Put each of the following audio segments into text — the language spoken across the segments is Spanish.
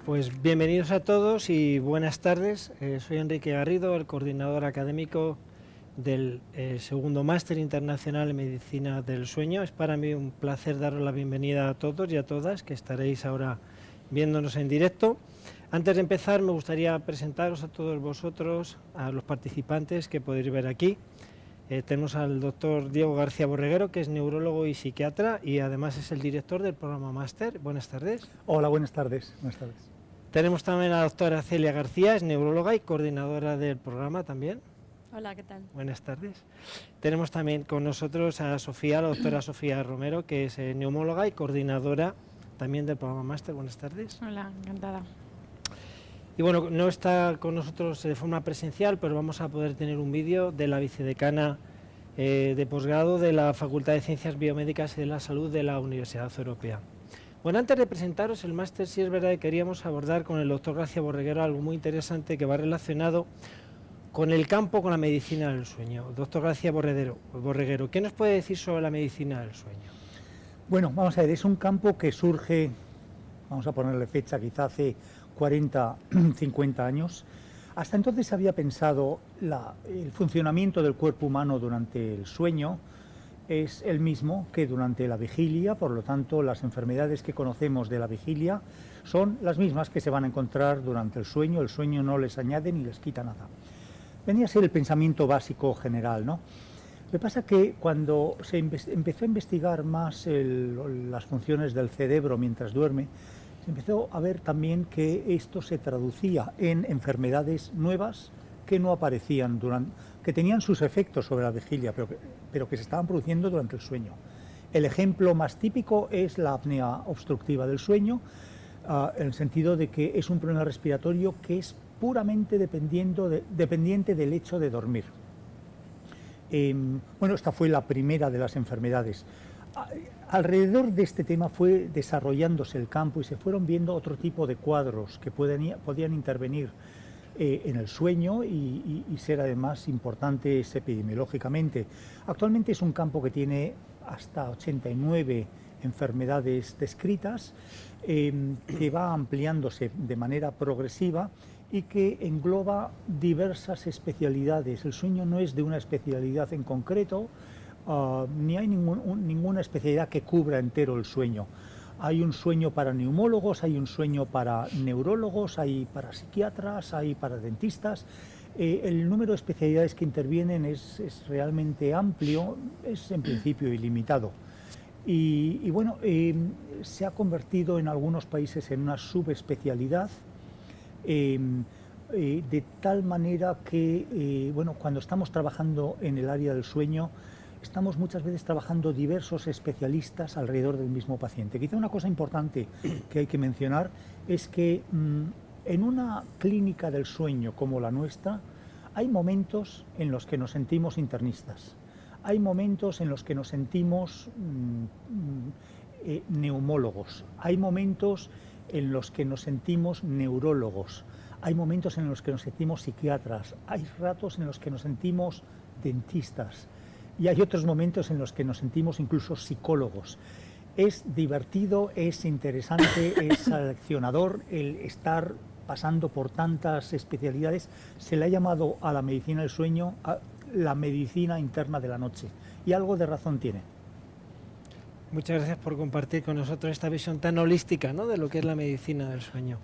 Pues bienvenidos a todos y buenas tardes. Soy Enrique Garrido, el coordinador académico del segundo Máster Internacional en Medicina del Sueño. Es para mí un placer daros la bienvenida a todos y a todas que estaréis ahora viéndonos en directo. Antes de empezar me gustaría presentaros a todos vosotros, a los participantes que podéis ver aquí. Tenemos al doctor Diego García Borreguero, que es neurólogo y psiquiatra y además es el director del programa Máster. Buenas tardes. Hola, buenas tardes. Buenas tardes. Tenemos también a la doctora Celia García, es neuróloga y coordinadora del programa también. Hola, ¿qué tal? Buenas tardes. Tenemos también con nosotros a Sofía, la doctora Sofía Romero, que es neumóloga y coordinadora también del programa Máster. Buenas tardes. Hola, encantada. Y bueno, no está con nosotros de forma presencial, pero vamos a poder tener un vídeo de la vicedecana de posgrado de la Facultad de Ciencias Biomédicas y de la Salud de la Universidad Europea. Bueno, antes de presentaros el máster, sí es verdad que queríamos abordar con el doctor García Borreguero algo muy interesante que va relacionado con el campo, con la medicina del sueño. Doctor García Borreguero, ¿qué nos puede decir sobre la medicina del sueño? Bueno, vamos a ver, es un campo que surge, vamos a ponerle fecha, quizá hace 40, 50 años. Hasta entonces se había pensado el funcionamiento del cuerpo humano durante el sueño es el mismo que durante la vigilia, por lo tanto las enfermedades que conocemos de la vigilia son las mismas que se van a encontrar durante el sueño no les añade ni les quita nada. Venía a ser el pensamiento básico general, ¿no? Lo que pasa que cuando se empezó a investigar más las funciones del cerebro mientras duerme, se empezó a ver también que esto se traducía en enfermedades nuevas que no aparecían que tenían sus efectos sobre la vigilia, pero que se estaban produciendo durante el sueño. El ejemplo más típico es la apnea obstructiva del sueño, en el sentido de que es un problema respiratorio que es puramente dependiente del hecho de dormir. Bueno, esta fue la primera de las enfermedades. Alrededor de este tema fue desarrollándose el campo y se fueron viendo otro tipo de cuadros que podían intervenir en el sueño y ser además importantes epidemiológicamente. Actualmente es un campo que tiene hasta 89 enfermedades descritas, que va ampliándose de manera progresiva y que engloba diversas especialidades. El sueño no es de una especialidad en concreto, ni hay ninguna especialidad que cubra entero el sueño. Hay un sueño para neumólogos, hay un sueño para neurólogos, hay para psiquiatras, hay para dentistas. El número de especialidades que intervienen es realmente amplio, es en principio ilimitado. Y bueno, se ha convertido en algunos países en una subespecialidad, de tal manera que bueno, cuando estamos trabajando en el área del sueño, estamos muchas veces trabajando diversos especialistas alrededor del mismo paciente. Quizá una cosa importante que hay que mencionar es que en una clínica del sueño como la nuestra, hay momentos en los que nos sentimos internistas, hay momentos en los que nos sentimos neumólogos, hay momentos en los que nos sentimos neurólogos, hay momentos en los que nos sentimos psiquiatras, hay ratos en los que nos sentimos dentistas, y hay otros momentos en los que nos sentimos incluso psicólogos. Es divertido, es interesante, es seleccionador el estar pasando por tantas especialidades. Se le ha llamado a la medicina del sueño la medicina interna de la noche, y algo de razón tiene. Muchas gracias por compartir con nosotros esta visión tan holística, ¿no?, de lo que es la medicina del sueño.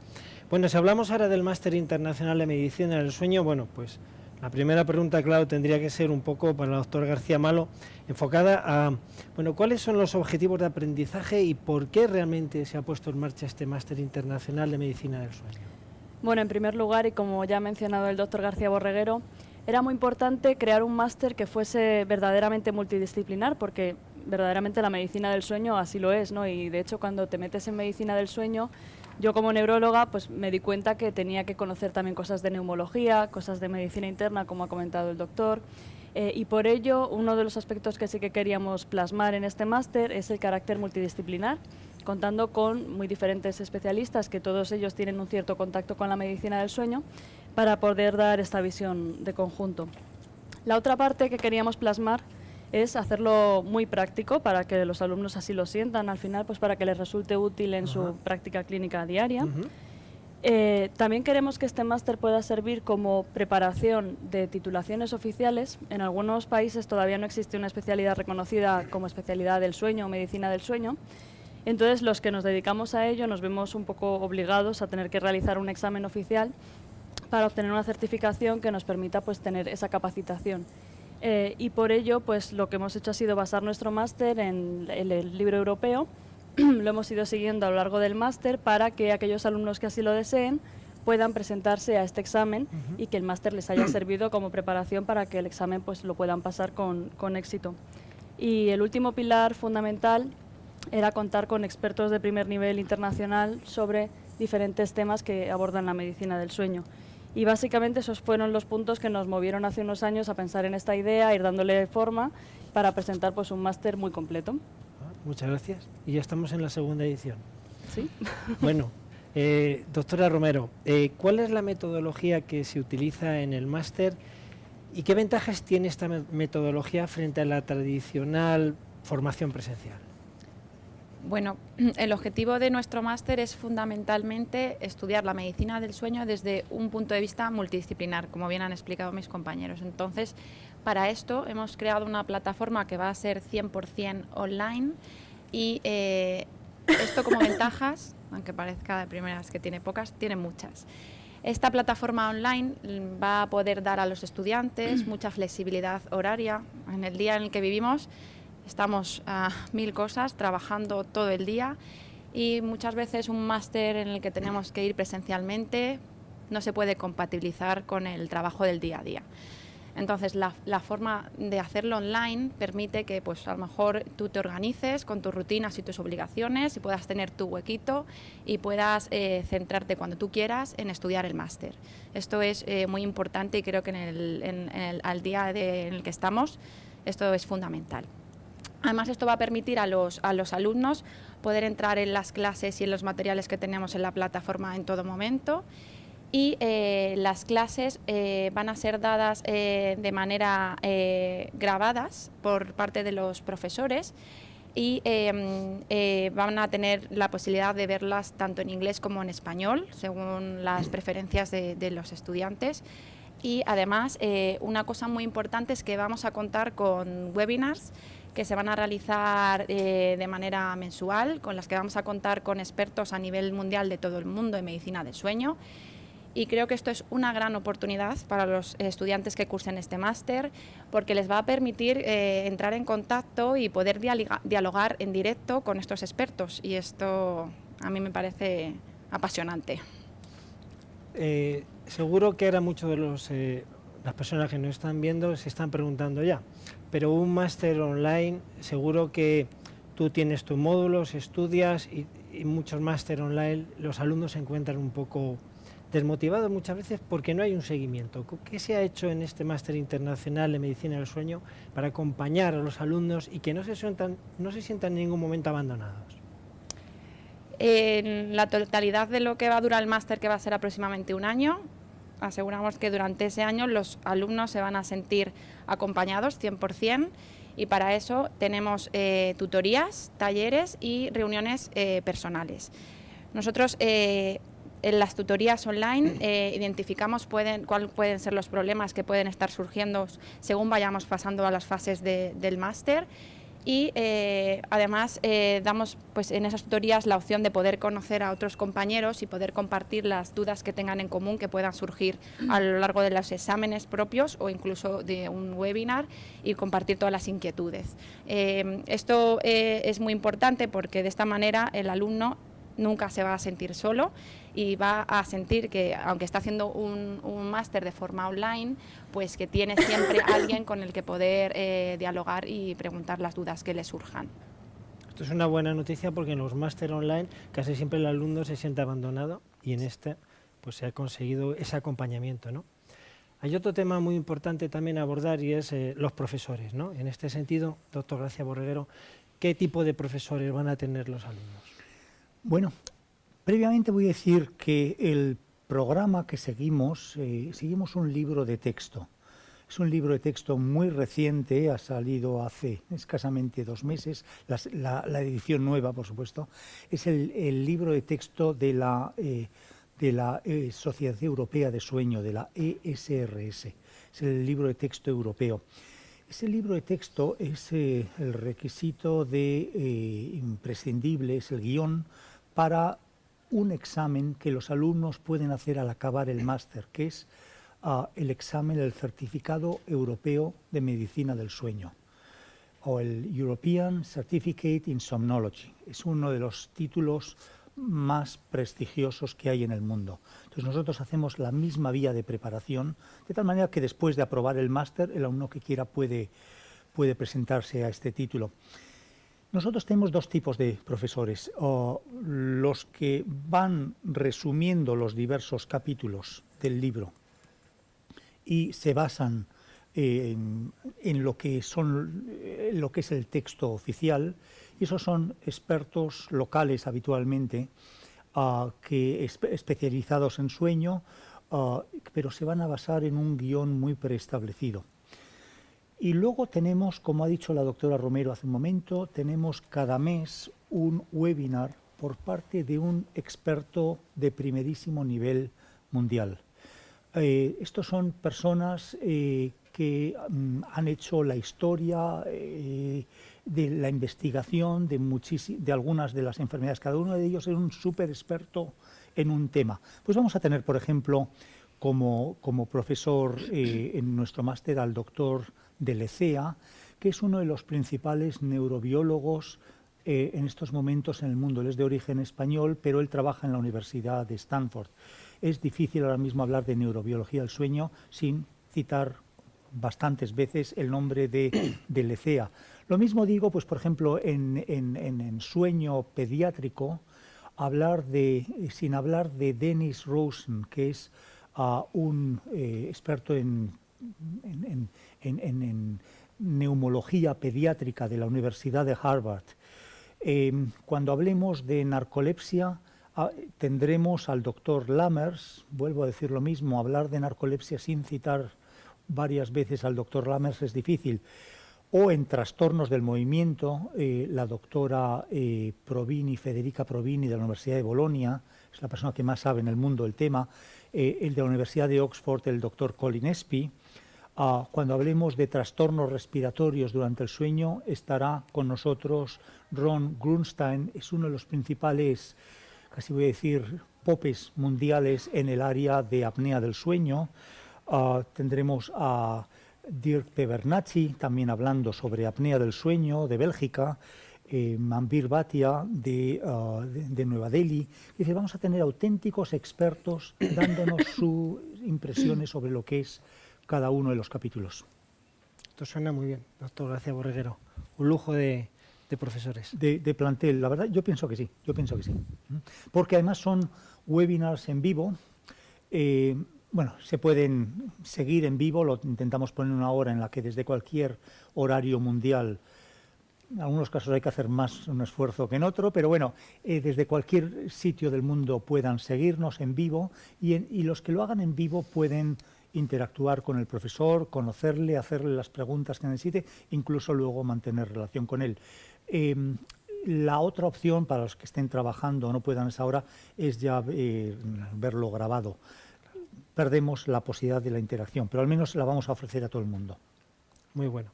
Bueno, si hablamos ahora del Máster Internacional de Medicina del Sueño, bueno, pues la primera pregunta, claro, tendría que ser un poco para el doctor García Malo, enfocada a, bueno, ¿cuáles son los objetivos de aprendizaje y por qué realmente se ha puesto en marcha este Máster Internacional de Medicina del Sueño? Bueno, en primer lugar, y como ya ha mencionado el doctor García Borreguero, era muy importante crear un máster que fuese verdaderamente multidisciplinar, porque verdaderamente la medicina del sueño así lo es, ¿no? Y de hecho, cuando te metes en medicina del sueño, yo como neuróloga pues me di cuenta que tenía que conocer también cosas de neumología, cosas de medicina interna, como ha comentado el doctor, y por ello uno de los aspectos que sí que queríamos plasmar en este máster es el carácter multidisciplinar, contando con muy diferentes especialistas que todos ellos tienen un cierto contacto con la medicina del sueño para poder dar esta visión de conjunto. La otra parte que queríamos plasmar es hacerlo muy práctico para que los alumnos así lo sientan al final, pues para que les resulte útil en su práctica clínica diaria. También queremos que este máster pueda servir como preparación de titulaciones oficiales. En algunos países todavía no existe una especialidad reconocida como especialidad del sueño o medicina del sueño. Entonces, los que nos dedicamos a ello nos vemos un poco obligados a tener que realizar un examen oficial para obtener una certificación que nos permita pues, tener esa capacitación. Y por ello, pues, lo que hemos hecho ha sido basar nuestro máster en el libro europeo. Lo hemos ido siguiendo a lo largo del máster para que aquellos alumnos que así lo deseen puedan presentarse a este examen y que el máster les haya servido como preparación para que el examen pues, lo puedan pasar con éxito. Y el último pilar fundamental era contar con expertos de primer nivel internacional sobre diferentes temas que abordan la medicina del sueño. Y básicamente esos fueron los puntos que nos movieron hace unos años a pensar en esta idea, ir dándole forma para presentar pues, un máster muy completo. Muchas gracias. Y ya estamos en la segunda edición. Sí. Bueno, doctora Romero, ¿cuál es la metodología que se utiliza en el máster y qué ventajas tiene esta metodología frente a la tradicional formación presencial? Bueno, el objetivo de nuestro máster es fundamentalmente estudiar la medicina del sueño desde un punto de vista multidisciplinar, como bien han explicado mis compañeros. Entonces, para esto hemos creado una plataforma que va a ser 100% online y esto como ventajas, aunque parezca de primeras que tiene pocas, tiene muchas. Esta plataforma online va a poder dar a los estudiantes mucha flexibilidad horaria. En el día en el que vivimos estamos a 1000 cosas, trabajando todo el día y muchas veces un máster en el que tenemos que ir presencialmente no se puede compatibilizar con el trabajo del día a día. Entonces, la forma de hacerlo online permite que pues, a lo mejor tú te organices con tus rutinas y tus obligaciones y puedas tener tu huequito y puedas centrarte cuando tú quieras en estudiar el máster. Esto es muy importante y creo que al día en el que estamos esto es fundamental. Además, esto va a permitir a los alumnos poder entrar en las clases y en los materiales que tenemos en la plataforma en todo momento. Y las clases van a ser dadas de manera grabadas por parte de los profesores y van a tener la posibilidad de verlas tanto en inglés como en español, según las preferencias de los estudiantes. Y además, una cosa muy importante es que vamos a contar con webinars que se van a realizar de manera mensual, con las que vamos a contar con expertos a nivel mundial de todo el mundo en medicina del sueño. Y creo que esto es una gran oportunidad para los estudiantes que cursen este máster, porque les va a permitir entrar en contacto y poder dialogar en directo con estos expertos. Y esto a mí me parece apasionante. Seguro que ahora muchos de las personas que nos están viendo se están preguntando ya, pero un máster online, seguro que tú tienes tus módulos, estudias y muchos máster online, los alumnos se encuentran un poco desmotivados muchas veces porque no hay un seguimiento. ¿Qué se ha hecho en este máster internacional de medicina del sueño para acompañar a los alumnos y que no se sientan en ningún momento abandonados? En la totalidad de lo que va a durar el máster, que va a ser aproximadamente un año, aseguramos que durante ese año los alumnos se van a sentir acompañados 100%, y para eso tenemos tutorías, talleres y reuniones personales. Nosotros en las tutorías online identificamos cuáles pueden ser los problemas que pueden estar surgiendo según vayamos pasando a las fases del máster. Y además damos pues, en esas tutorías la opción de poder conocer a otros compañeros y poder compartir las dudas que tengan en común que puedan surgir a lo largo de los exámenes propios o incluso de un webinar, y compartir todas las inquietudes. Esto es muy importante porque de esta manera el alumno nunca se va a sentir solo y va a sentir que, aunque está haciendo un máster de forma online, pues que tiene siempre alguien con el que poder dialogar y preguntar las dudas que le surjan. Esto es una buena noticia porque en los máster online casi siempre el alumno se siente abandonado y en este pues se ha conseguido ese acompañamiento, ¿no? Hay otro tema muy importante también a abordar y es los profesores, ¿no? En este sentido, doctor García Borreguero, ¿qué tipo de profesores van a tener los alumnos? Bueno, previamente voy a decir que el programa que seguimos un libro de texto. Es un libro de texto muy reciente, ha salido hace escasamente 2 meses, la edición nueva, por supuesto. Es el libro de texto de de la Sociedad Europea de Sueño, de la ESRS. Es el libro de texto europeo. Ese libro de texto es el requisito imprescindible, es el guión para un examen que los alumnos pueden hacer al acabar el máster, que es el examen, el Certificado Europeo de Medicina del Sueño, o el European Certificate in Somnology. Es uno de los títulos más prestigiosos que hay en el mundo. Entonces nosotros hacemos la misma vía de preparación, de tal manera que después de aprobar el máster, el alumno que quiera puede presentarse a este título. Nosotros tenemos dos tipos de profesores, los que van resumiendo los diversos capítulos del libro y se basan en lo que es el texto oficial, y esos son expertos locales habitualmente, especializados en sueño, pero se van a basar en un guión muy preestablecido. Y luego tenemos, como ha dicho la doctora Romero hace un momento, tenemos cada mes un webinar por parte de un experto de primerísimo nivel mundial. Estos son personas que han hecho la historia de la investigación de algunas de las enfermedades. Cada uno de ellos es un súper experto en un tema. Pues vamos a tener, por ejemplo, como profesor en nuestro máster al doctor de Lecea, que es uno de los principales neurobiólogos en estos momentos en el mundo. Él es de origen español, pero él trabaja en la Universidad de Stanford. Es difícil ahora mismo hablar de neurobiología del sueño sin citar bastantes veces el nombre de Lecea. Lo mismo digo, pues por ejemplo, en sueño pediátrico, sin hablar de Dennis Rosen, que es un experto en neumología pediátrica de la Universidad de Harvard. Cuando hablemos de narcolepsia, tendremos al doctor Lammers. Vuelvo a decir lo mismo, hablar de narcolepsia sin citar varias veces al doctor Lammers es difícil. O en trastornos del movimiento, la doctora Federica Provini de la Universidad de Bolonia, es la persona que más sabe en el mundo el tema, el de la Universidad de Oxford, el doctor Colin Espy. Cuando hablemos de trastornos respiratorios durante el sueño, estará con nosotros Ron Grunstein, es uno de los principales, casi voy a decir, popes mundiales en el área de apnea del sueño. Tendremos a Dirk Pevernacci, también hablando sobre apnea del sueño, de Bélgica, Manbir Bhatia, de Nueva Delhi. Dice, vamos a tener auténticos expertos dándonos sus impresiones sobre lo que es cada uno de los capítulos. Esto suena muy bien, doctor García Borreguero. Un lujo de profesores. De plantel, la verdad, yo pienso que sí. Porque además son webinars en vivo. Bueno, se pueden seguir en vivo, lo intentamos poner una hora en la que desde cualquier horario mundial, en algunos casos hay que hacer más un esfuerzo que en otro, pero bueno, desde cualquier sitio del mundo puedan seguirnos en vivo y los que lo hagan en vivo pueden interactuar con el profesor, conocerle, hacerle las preguntas que necesite, incluso luego mantener relación con él. La otra opción para los que estén trabajando o no puedan esa hora es ya verlo grabado. Perdemos la posibilidad de la interacción, pero al menos la vamos a ofrecer a todo el mundo. Muy bueno.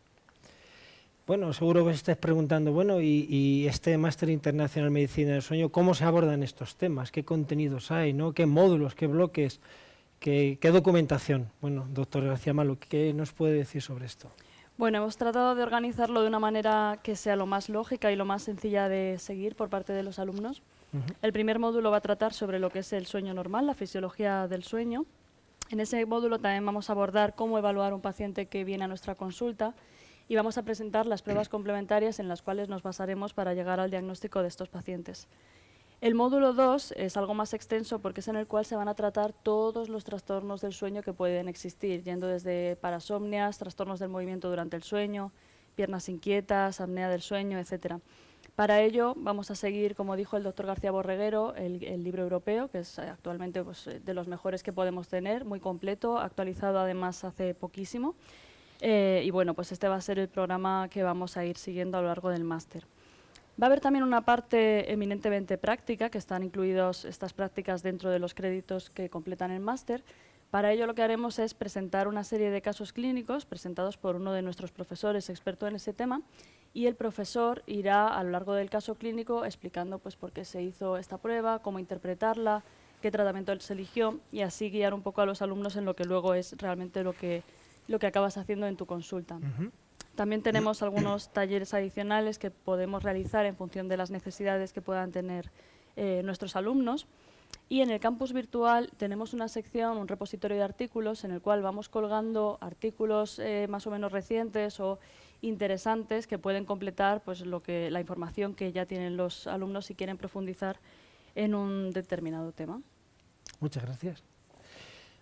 Bueno, seguro que os estáis preguntando, bueno, y este Máster Internacional en Medicina del Sueño, ¿cómo se abordan estos temas? ¿Qué contenidos hay? ¿No? ¿Qué módulos? ¿Qué bloques? ¿Qué documentación? Bueno, doctor García Malo, ¿qué nos puede decir sobre esto? Bueno, hemos tratado de organizarlo de una manera que sea lo más lógica y lo más sencilla de seguir por parte de los alumnos. El primer módulo va a tratar sobre lo que es el sueño normal, la fisiología del sueño. En ese módulo también vamos a abordar cómo evaluar un paciente que viene a nuestra consulta y vamos a presentar las pruebas complementarias en las cuales nos basaremos para llegar al diagnóstico de estos pacientes. El módulo 2 es algo más extenso porque es en el cual se van a tratar todos los trastornos del sueño que pueden existir, yendo desde parasomnias, trastornos del movimiento durante el sueño, piernas inquietas, apnea del sueño, etc. Para ello vamos a seguir, como dijo el doctor García Borreguero, el libro europeo, que es actualmente pues, de los mejores que podemos tener, muy completo, actualizado además hace poquísimo. Y bueno, pues este va a ser el programa que vamos a ir siguiendo a lo largo del máster. Va a haber también una parte eminentemente práctica, que están incluidas estas prácticas dentro de los créditos que completan el máster. Para ello lo que haremos es presentar una serie de casos clínicos presentados por uno de nuestros profesores experto en ese tema, y el profesor irá a lo largo del caso clínico explicando pues, por qué se hizo esta prueba, cómo interpretarla, qué tratamiento se eligió, y así guiar un poco a los alumnos en lo que luego es realmente lo que acabas haciendo en tu consulta. También tenemos algunos talleres adicionales que podemos realizar en función de las necesidades que puedan tener nuestros alumnos. Y en el campus virtual tenemos una sección, un repositorio de artículos, en el cual vamos colgando artículos más o menos recientes o interesantes que pueden completar pues, la información que ya tienen los alumnos si quieren profundizar en un determinado tema. Muchas gracias.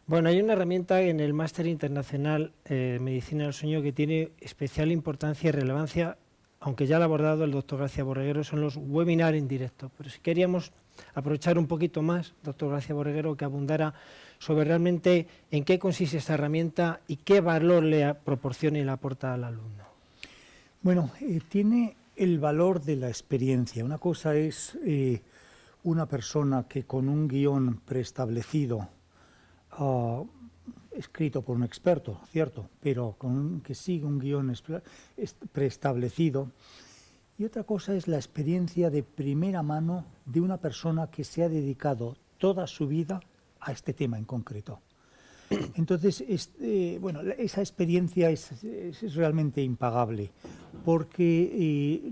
Bueno, hay una herramienta en el Máster Internacional Medicina del Sueño que tiene especial importancia y relevancia, aunque ya lo ha abordado el doctor García Borreguero, son los webinars en directo. Pero si queríamos aprovechar un poquito más, doctor García Borreguero, que abundara sobre realmente en qué consiste esta herramienta y qué valor le proporciona y le aporta al alumno. Bueno, tiene el valor de la experiencia. Una cosa es una persona que con un guión preestablecido, escrito por un experto, cierto, pero que sigue un guión preestablecido. Y otra cosa es la experiencia de primera mano de una persona que se ha dedicado toda su vida a este tema en concreto. Entonces, bueno, esa experiencia es realmente impagable, porque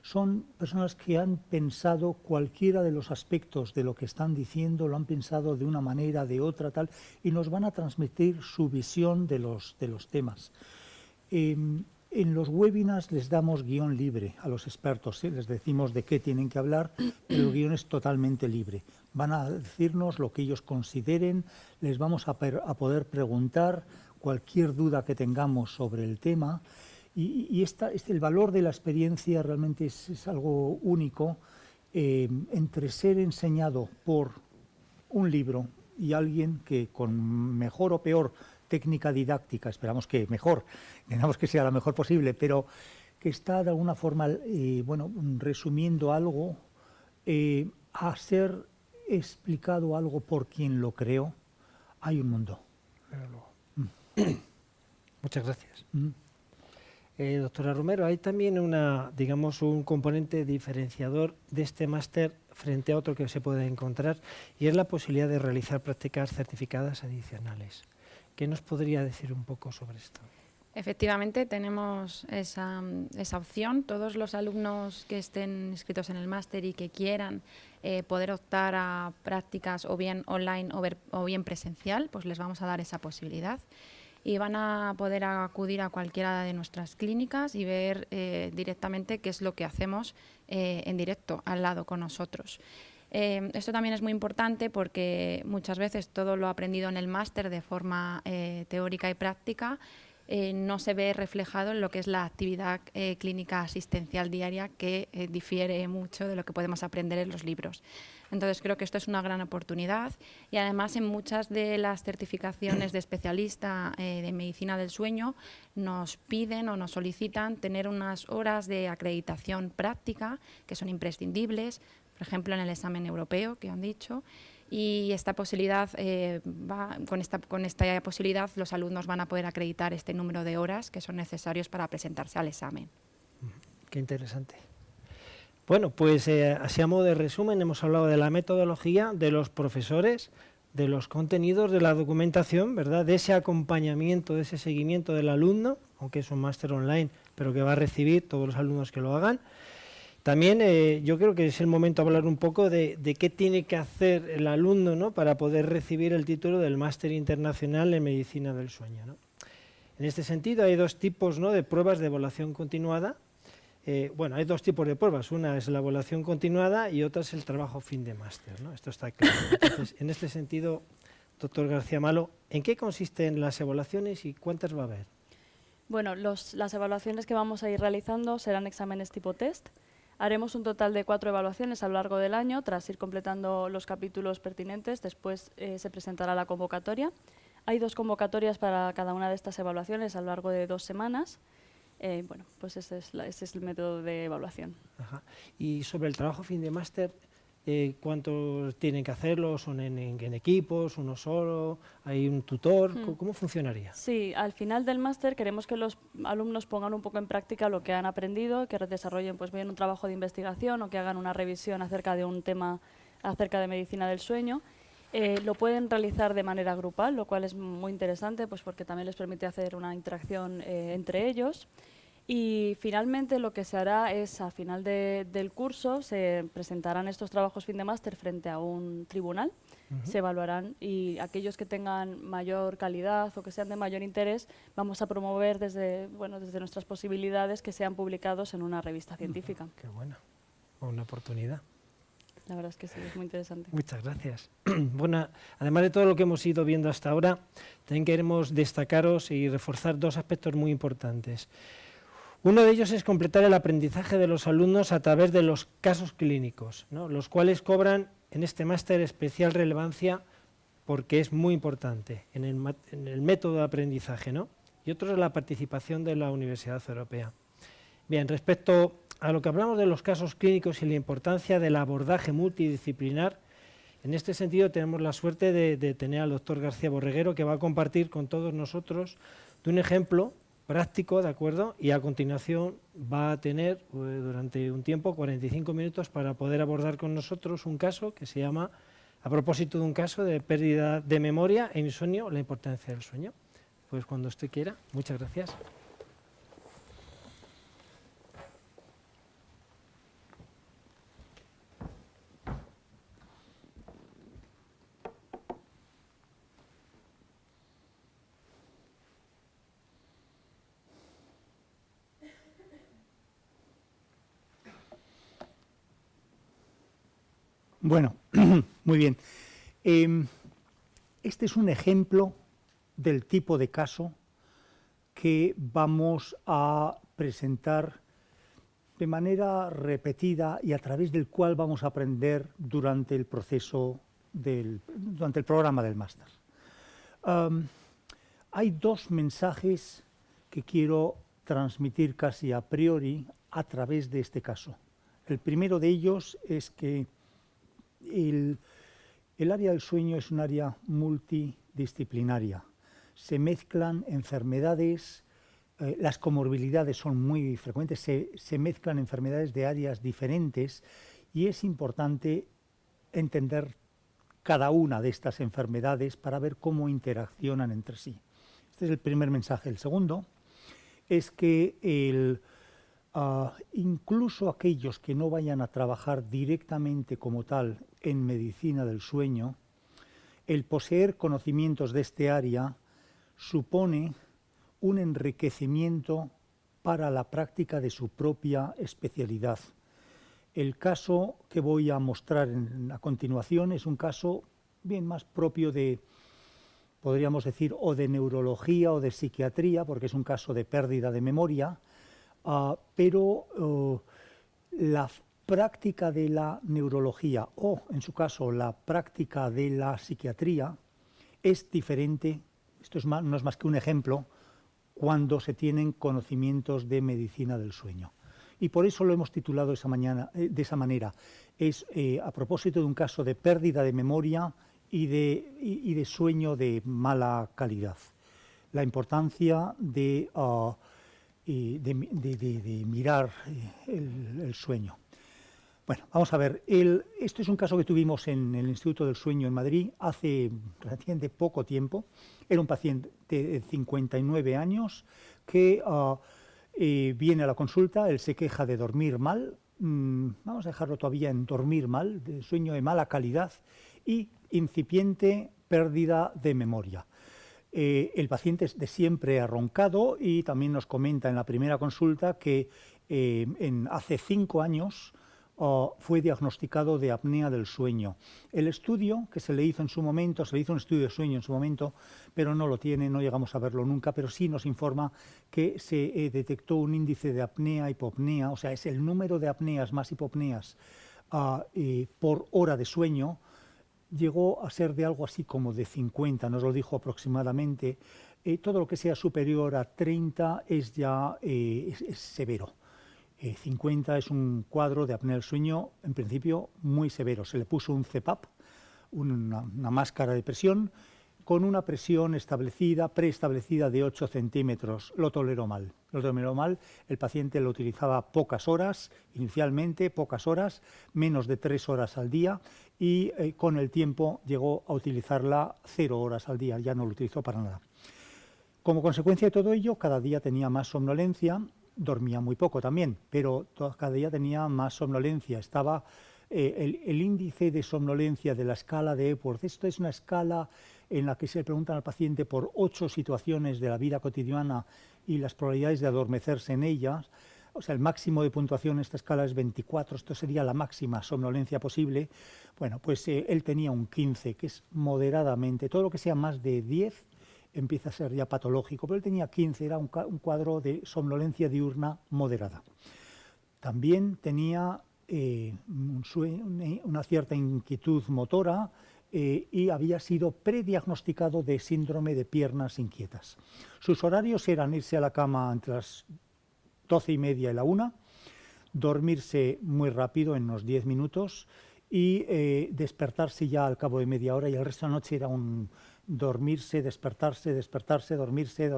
son personas que han pensado cualquiera de los aspectos de lo que están diciendo, lo han pensado de una manera, de otra, tal, y nos van a transmitir su visión de los temas. En los webinars les damos guión libre a los expertos, les decimos de qué tienen que hablar, pero el guión es totalmente libre. Van a decirnos lo que ellos consideren, les vamos a poder preguntar cualquier duda que tengamos sobre el tema, y el valor de la experiencia realmente es algo único entre ser enseñado por un libro y alguien que con mejor o peor técnica didáctica, esperamos que mejor, intentamos que sea la mejor posible, pero que está de alguna forma bueno, resumiendo algo, a ser explicado algo por quien lo creó, hay un mundo. Muchas gracias. Doctora Romero, hay también un componente diferenciador de este máster frente a otro que se puede encontrar, y es la posibilidad de realizar prácticas certificadas adicionales. ¿Qué nos podría decir un poco sobre esto? Efectivamente, tenemos esa opción. Todos los alumnos que estén inscritos en el máster y que quieran poder optar a prácticas o bien online o bien presencial, pues les vamos a dar esa posibilidad. Y van a poder acudir a cualquiera de nuestras clínicas y ver directamente qué es lo que hacemos en directo, al lado con nosotros. Esto también es muy importante porque muchas veces todo lo aprendido en el máster de forma teórica y práctica no se ve reflejado en lo que es la actividad clínica asistencial diaria, que difiere mucho de lo que podemos aprender en los libros. Entonces creo que esto es una gran oportunidad, y además en muchas de las certificaciones de especialista de medicina del sueño nos piden o nos solicitan tener unas horas de acreditación práctica que son imprescindibles, por ejemplo en el examen europeo que han dicho, y esta posibilidad con esta posibilidad los alumnos van a poder acreditar este número de horas que son necesarios para presentarse al examen. Qué interesante. Bueno, pues así a modo de resumen hemos hablado de la metodología, de los profesores, de los contenidos, de la documentación, ¿verdad? De ese acompañamiento, de ese seguimiento del alumno, aunque es un máster online, pero que va a recibir todos los alumnos que lo hagan. También yo creo que es el momento de hablar un poco de qué tiene que hacer el alumno, ¿no?, para poder recibir el título del Máster Internacional en Medicina del Sueño, ¿no? En este sentido hay dos tipos, ¿no?, de pruebas de evaluación continuada. Bueno, hay dos tipos de pruebas, una es la evaluación continuada y otra es el trabajo fin de máster, ¿no? Esto está claro. Entonces, en este sentido, doctor García Malo, ¿en qué consisten las evaluaciones y cuántas va a haber? Bueno, las evaluaciones que vamos a ir realizando serán exámenes tipo test. Haremos un total de 4 evaluaciones a lo largo del año. Tras ir completando los capítulos pertinentes, después se presentará la convocatoria. Hay 2 convocatorias para cada una de estas evaluaciones a lo largo de 2 semanas. Bueno, pues ese es el método de evaluación. Ajá. Y sobre el trabajo fin de máster, ¿cuántos tienen que hacerlo? ¿Son en equipos, uno solo? ¿Hay un tutor? ¿Cómo funcionaría? Sí, al final del máster queremos que los alumnos pongan un poco en práctica lo que han aprendido, que desarrollen pues bien un trabajo de investigación o que hagan una revisión acerca de un tema acerca de medicina del sueño. Lo pueden realizar de manera grupal, lo cual es muy interesante, pues porque también les permite hacer una interacción entre ellos. Y finalmente lo que se hará es, a final del curso, se presentarán estos trabajos fin de máster frente a un tribunal, se evaluarán, y aquellos que tengan mayor calidad o que sean de mayor interés, vamos a promover desde nuestras posibilidades que sean publicados en una revista científica. Qué bueno, una oportunidad. La verdad es que sí, es muy interesante. Muchas gracias. Bueno, además de todo lo que hemos ido viendo hasta ahora, también queremos destacaros y reforzar dos aspectos muy importantes. Uno de ellos es completar el aprendizaje de los alumnos a través de los casos clínicos, ¿no?, los cuales cobran en este máster especial relevancia porque es muy importante en el método de aprendizaje, ¿no? Y otro es la participación de la Universidad Europea. Bien, respecto a lo que hablamos de los casos clínicos y la importancia del abordaje multidisciplinar, en este sentido tenemos la suerte de tener al doctor García Borreguero, que va a compartir con todos nosotros de un ejemplo práctico, ¿de acuerdo? Y a continuación va a tener durante un tiempo, 45 minutos, para poder abordar con nosotros un caso que se llama, a propósito de un caso de pérdida de memoria e insomnio, la importancia del sueño. Pues cuando usted quiera. Muchas gracias. Bueno, muy bien. Este es un ejemplo del tipo de caso que vamos a presentar de manera repetida y a través del cual vamos a aprender durante el proceso, durante el programa del máster. Hay dos mensajes que quiero transmitir casi a priori a través de este caso. El primero de ellos es que el área del sueño es un área multidisciplinaria. Se mezclan enfermedades, las comorbilidades son muy frecuentes, se mezclan enfermedades de áreas diferentes y es importante entender cada una de estas enfermedades para ver cómo interaccionan entre sí. Este es el primer mensaje. El segundo es que incluso aquellos que no vayan a trabajar directamente como tal en medicina del sueño, el poseer conocimientos de este área supone un enriquecimiento para la práctica de su propia especialidad. El caso que voy a mostrar a continuación es un caso bien más propio de, podríamos decir, o de neurología o de psiquiatría, porque es un caso de pérdida de memoria, pero la práctica de la neurología o, en su caso, la práctica de la psiquiatría es diferente, esto no es más que un ejemplo, cuando se tienen conocimientos de medicina del sueño. Y por eso lo hemos titulado de esa manera. Es a propósito de un caso de pérdida de memoria y de sueño de mala calidad. La importancia de mirar el sueño. Bueno, vamos a ver. Esto es un caso que tuvimos en el Instituto del Sueño en Madrid hace relativamente poco tiempo. Era un paciente de 59 años que viene a la consulta. Él se queja de dormir mal. Vamos a dejarlo todavía en dormir mal, de sueño de mala calidad y incipiente pérdida de memoria. El paciente de siempre ha roncado y también nos comenta en la primera consulta que hace 5 años fue diagnosticado de apnea del sueño. El estudio que se le hizo en su momento, se le hizo un estudio de sueño en su momento, pero no lo tiene, no llegamos a verlo nunca, pero sí nos informa que se detectó un índice de apnea, hipopnea, o sea, es el número de apneas más hipopneas por hora de sueño llegó a ser de algo así como de 50, nos lo dijo aproximadamente. Todo lo que sea superior a 30 es ya es severo. 50 es un cuadro de apnea del sueño, en principio, muy severo. Se le puso un CPAP, una máscara de presión, con una presión preestablecida de 8 centímetros. Lo toleró mal. El paciente lo utilizaba pocas horas, inicialmente pocas horas, menos de 3 horas al día, y con el tiempo llegó a utilizarla 0 horas al día, ya no lo utilizó para nada. Como consecuencia de todo ello, cada día tenía más somnolencia, dormía muy poco también, pero cada día tenía más somnolencia. Estaba el índice de somnolencia de la escala de Epworth. Esto es una escala en la que se le preguntan al paciente por 8 situaciones de la vida cotidiana y las probabilidades de adormecerse en ellas. O sea, el máximo de puntuación en esta escala es 24, esto sería la máxima somnolencia posible. Bueno, pues él tenía un 15, que es moderadamente. Todo lo que sea más de 10 empieza a ser ya patológico, pero él tenía 15, era un cuadro de somnolencia diurna moderada. También tenía una cierta inquietud motora y había sido prediagnosticado de síndrome de piernas inquietas. Sus horarios eran irse a la cama entre las 12:30 y la 1, dormirse muy rápido, en unos 10 minutos, y despertarse ya al cabo de media hora, y el resto de la noche era un dormirse, despertarse, dormirse,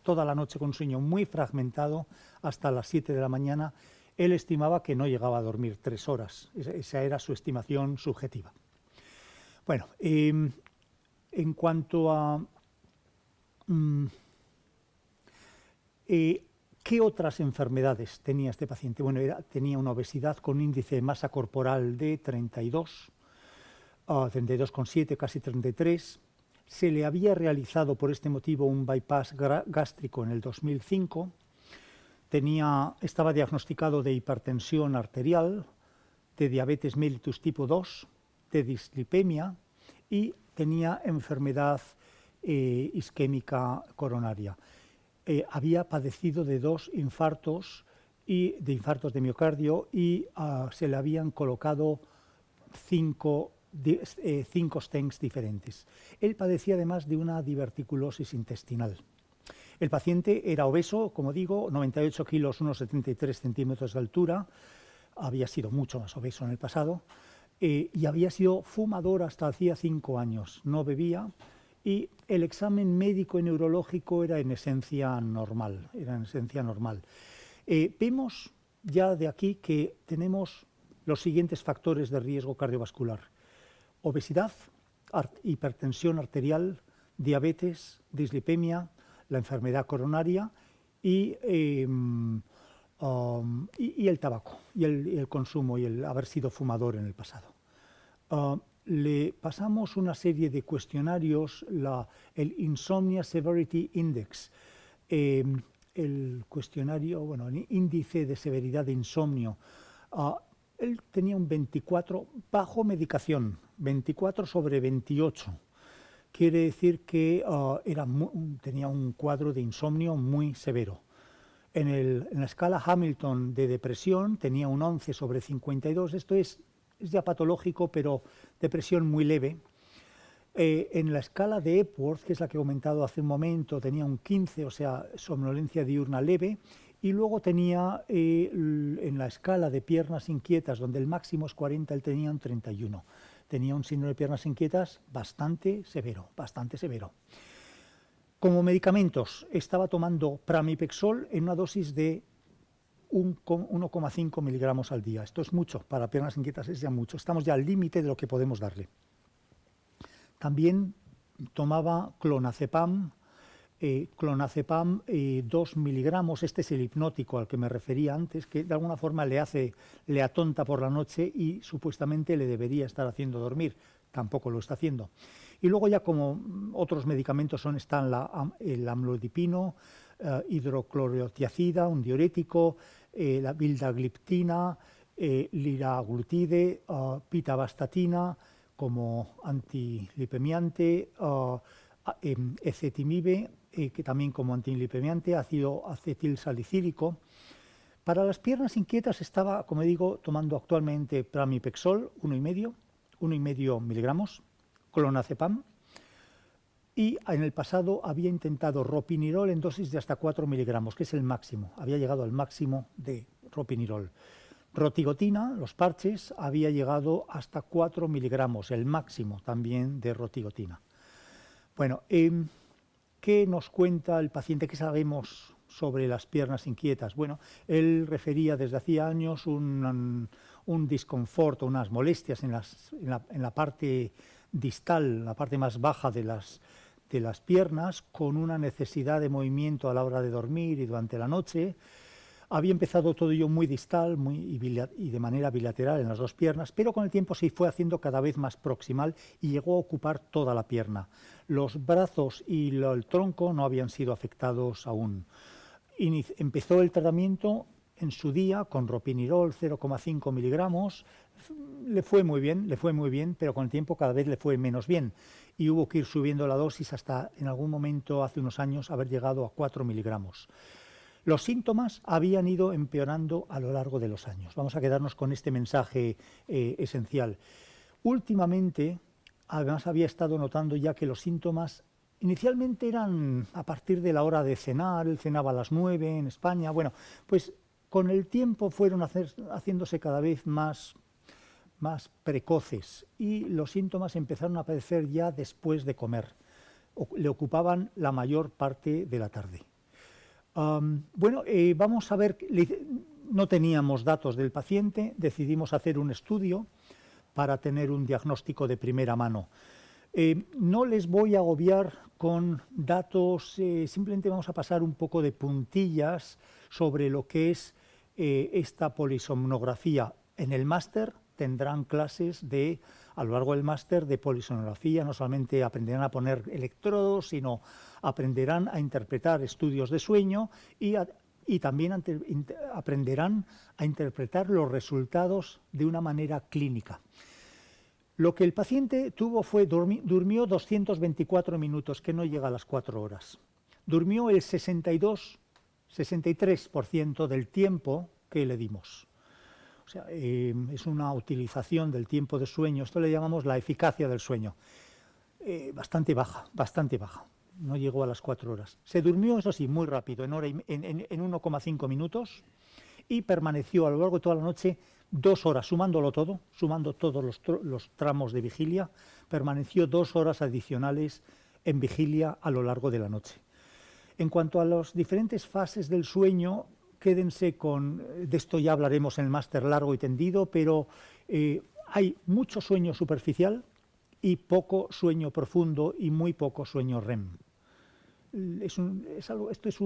toda la noche con un sueño muy fragmentado hasta las 7 de la mañana. Él estimaba que no llegaba a dormir 3 horas, esa era su estimación subjetiva. Bueno, en cuanto a ¿qué otras enfermedades tenía este paciente? Bueno, tenía una obesidad con índice de masa corporal de 32, 32,7, casi 33. Se le había realizado por este motivo un bypass gástrico en el 2005. Estaba diagnosticado de hipertensión arterial, de diabetes mellitus tipo 2, de dislipemia y tenía enfermedad isquémica coronaria. Había padecido de 2 infartos de infartos de miocardio y se le habían colocado 5 stents diferentes. Él padecía además de una diverticulosis intestinal. El paciente era obeso, como digo, 98 kilos, unos 73 centímetros de altura, había sido mucho más obeso en el pasado, y había sido fumador hasta hacía 5 años, no bebía, y el examen médico y neurológico era en esencia normal. Vemos ya de aquí que tenemos los siguientes factores de riesgo cardiovascular: obesidad, hipertensión arterial, diabetes, dislipemia, la enfermedad coronaria y el tabaco, y el consumo y el haber sido fumador en el pasado. Le pasamos una serie de cuestionarios, el Insomnia Severity Index, el cuestionario, bueno, el índice de severidad de insomnio. Él tenía un 24 bajo medicación, 24/28. Quiere decir que tenía un cuadro de insomnio muy severo. En la escala Hamilton de depresión tenía un 11/52, esto es ya patológico, pero depresión muy leve. En la escala de Epworth, que es la que he comentado hace un momento, tenía un 15, o sea, somnolencia diurna leve, y luego tenía en la escala de piernas inquietas, donde el máximo es 40, él tenía un 31. Tenía un síndrome de piernas inquietas bastante severo, bastante severo. Como medicamentos, estaba tomando pramipexol en una dosis de 1,5 miligramos al día. Esto es mucho, para piernas inquietas es ya mucho. Estamos ya al límite de lo que podemos darle. También tomaba clonazepam, 2 miligramos, este es el hipnótico al que me refería antes, que de alguna forma le atonta por la noche y supuestamente le debería estar haciendo dormir, tampoco lo está haciendo. Y luego ya como otros medicamentos están el amlodipino, hidroclorotiazida, un diurético, la vildagliptina, liraglutide, pitavastatina como antilipemiante, ezetimibe, que también como antilipemiante, ácido acetilsalicílico. Para las piernas inquietas estaba, como digo, tomando actualmente pramipexol, 1,5, 1,5 miligramos, clonazepam, y en el pasado había intentado ropinirol en dosis de hasta 4 miligramos, que es el máximo, había llegado al máximo de ropinirol. Rotigotina, los parches, había llegado hasta 4 miligramos, el máximo también de rotigotina. Bueno, ¿qué nos cuenta el paciente? ¿Qué sabemos sobre las piernas inquietas? Bueno, él refería desde hacía años un disconfort, unas molestias en la parte distal, la parte más baja de las piernas, con una necesidad de movimiento a la hora de dormir y durante la noche. Había empezado todo ello muy distal y de manera bilateral en las dos piernas, pero con el tiempo se fue haciendo cada vez más proximal y llegó a ocupar toda la pierna. Los brazos y el tronco no habían sido afectados aún. Empezó el tratamiento en su día con ropinirol 0,5 miligramos. Le fue muy bien, pero con el tiempo cada vez le fue menos bien. Y hubo que ir subiendo la dosis hasta en algún momento, hace unos años, haber llegado a 4 miligramos. Los síntomas habían ido empeorando a lo largo de los años. Vamos a quedarnos con este mensaje esencial. Últimamente, además, había estado notando ya que los síntomas inicialmente eran a partir de la hora de cenar. Él cenaba a las 9 en España. Bueno, pues con el tiempo fueron haciéndose cada vez más precoces y los síntomas empezaron a aparecer ya después de comer. Le ocupaban la mayor parte de la tarde. Vamos a ver, no teníamos datos del paciente, decidimos hacer un estudio para tener un diagnóstico de primera mano. No les voy a agobiar con datos, simplemente vamos a pasar un poco de puntillas sobre lo que es esta polisomnografía. En el máster tendrán clases a lo largo del máster de polisomnografía. No solamente aprenderán a poner electrodos, sino aprenderán a interpretar estudios de sueño y también aprenderán a interpretar los resultados de una manera clínica. Lo que el paciente tuvo fue, durmió 224 minutos, que no llega a las 4 horas. Durmió el 63% del tiempo que le dimos. O sea, es una utilización del tiempo de sueño, esto le llamamos la eficacia del sueño, bastante baja. No llegó a las 4 horas. Se durmió, eso sí, muy rápido, en 1,5 minutos, y permaneció a lo largo de toda la noche 2 horas, sumando todos los tramos de vigilia, permaneció 2 horas adicionales en vigilia a lo largo de la noche. En cuanto a las diferentes fases del sueño, quédense de esto ya hablaremos en el máster largo y tendido, pero hay mucho sueño superficial y poco sueño profundo y muy poco sueño REM. Esto es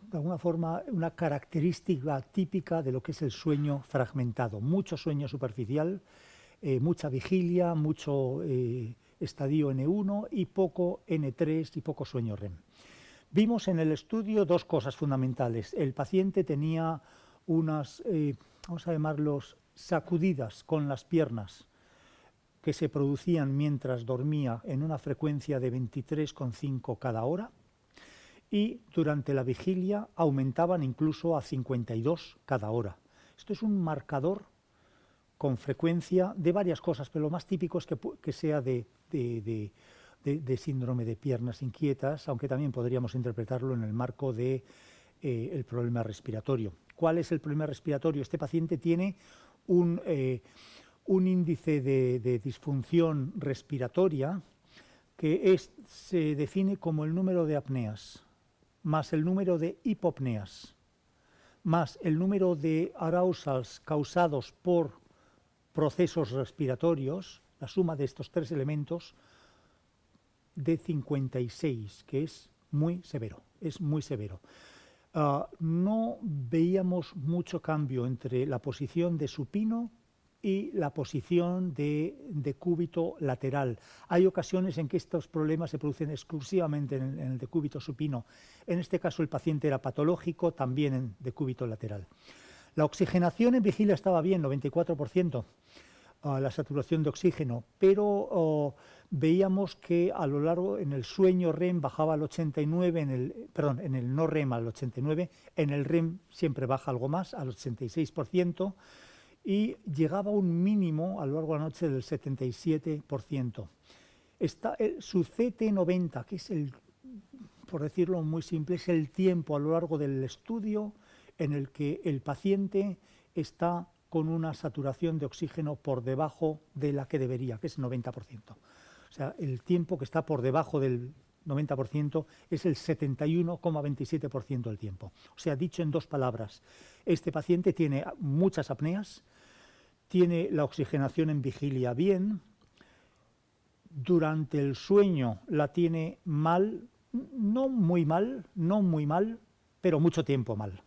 de alguna forma una característica típica de lo que es el sueño fragmentado. Mucho sueño superficial, mucha vigilia, mucho estadio N1 y poco N3 y poco sueño REM. Vimos en el estudio dos cosas fundamentales. El paciente tenía unas, vamos a llamarlos, sacudidas con las piernas que se producían mientras dormía en una frecuencia de 23,5 cada hora, y durante la vigilia aumentaban incluso a 52 cada hora. Esto es un marcador con frecuencia de varias cosas, pero lo más típico es que sea de síndrome de piernas inquietas, aunque también podríamos interpretarlo en el marco de el problema respiratorio. ¿Cuál es el problema respiratorio? Este paciente tiene un índice de disfunción respiratoria que se define como el número de apneas, más el número de hipopneas, más el número de arousals causados por procesos respiratorios, la suma de estos tres elementos, de 56, que es muy severo, no veíamos mucho cambio entre la posición de supino y la posición de decúbito lateral. Hay ocasiones en que estos problemas se producen exclusivamente en el decúbito supino. En este caso el paciente era patológico, también en decúbito lateral. La oxigenación en vigilia estaba bien, 94%, la saturación de oxígeno, pero veíamos que a lo largo en el sueño REM bajaba al 89, en el no REM al 89, en el REM siempre baja algo más, al 86%, y llegaba a un mínimo a lo largo de la noche del 77%. Su CT90, que es por decirlo muy simple, es el tiempo a lo largo del estudio en el que el paciente está con una saturación de oxígeno por debajo de la que debería, que es el 90%. O sea, el tiempo que está por debajo del 90% es el 71,27% del tiempo. O sea, dicho en dos palabras, este paciente tiene muchas apneas, tiene la oxigenación en vigilia bien, durante el sueño la tiene mal, no muy mal, pero mucho tiempo mal.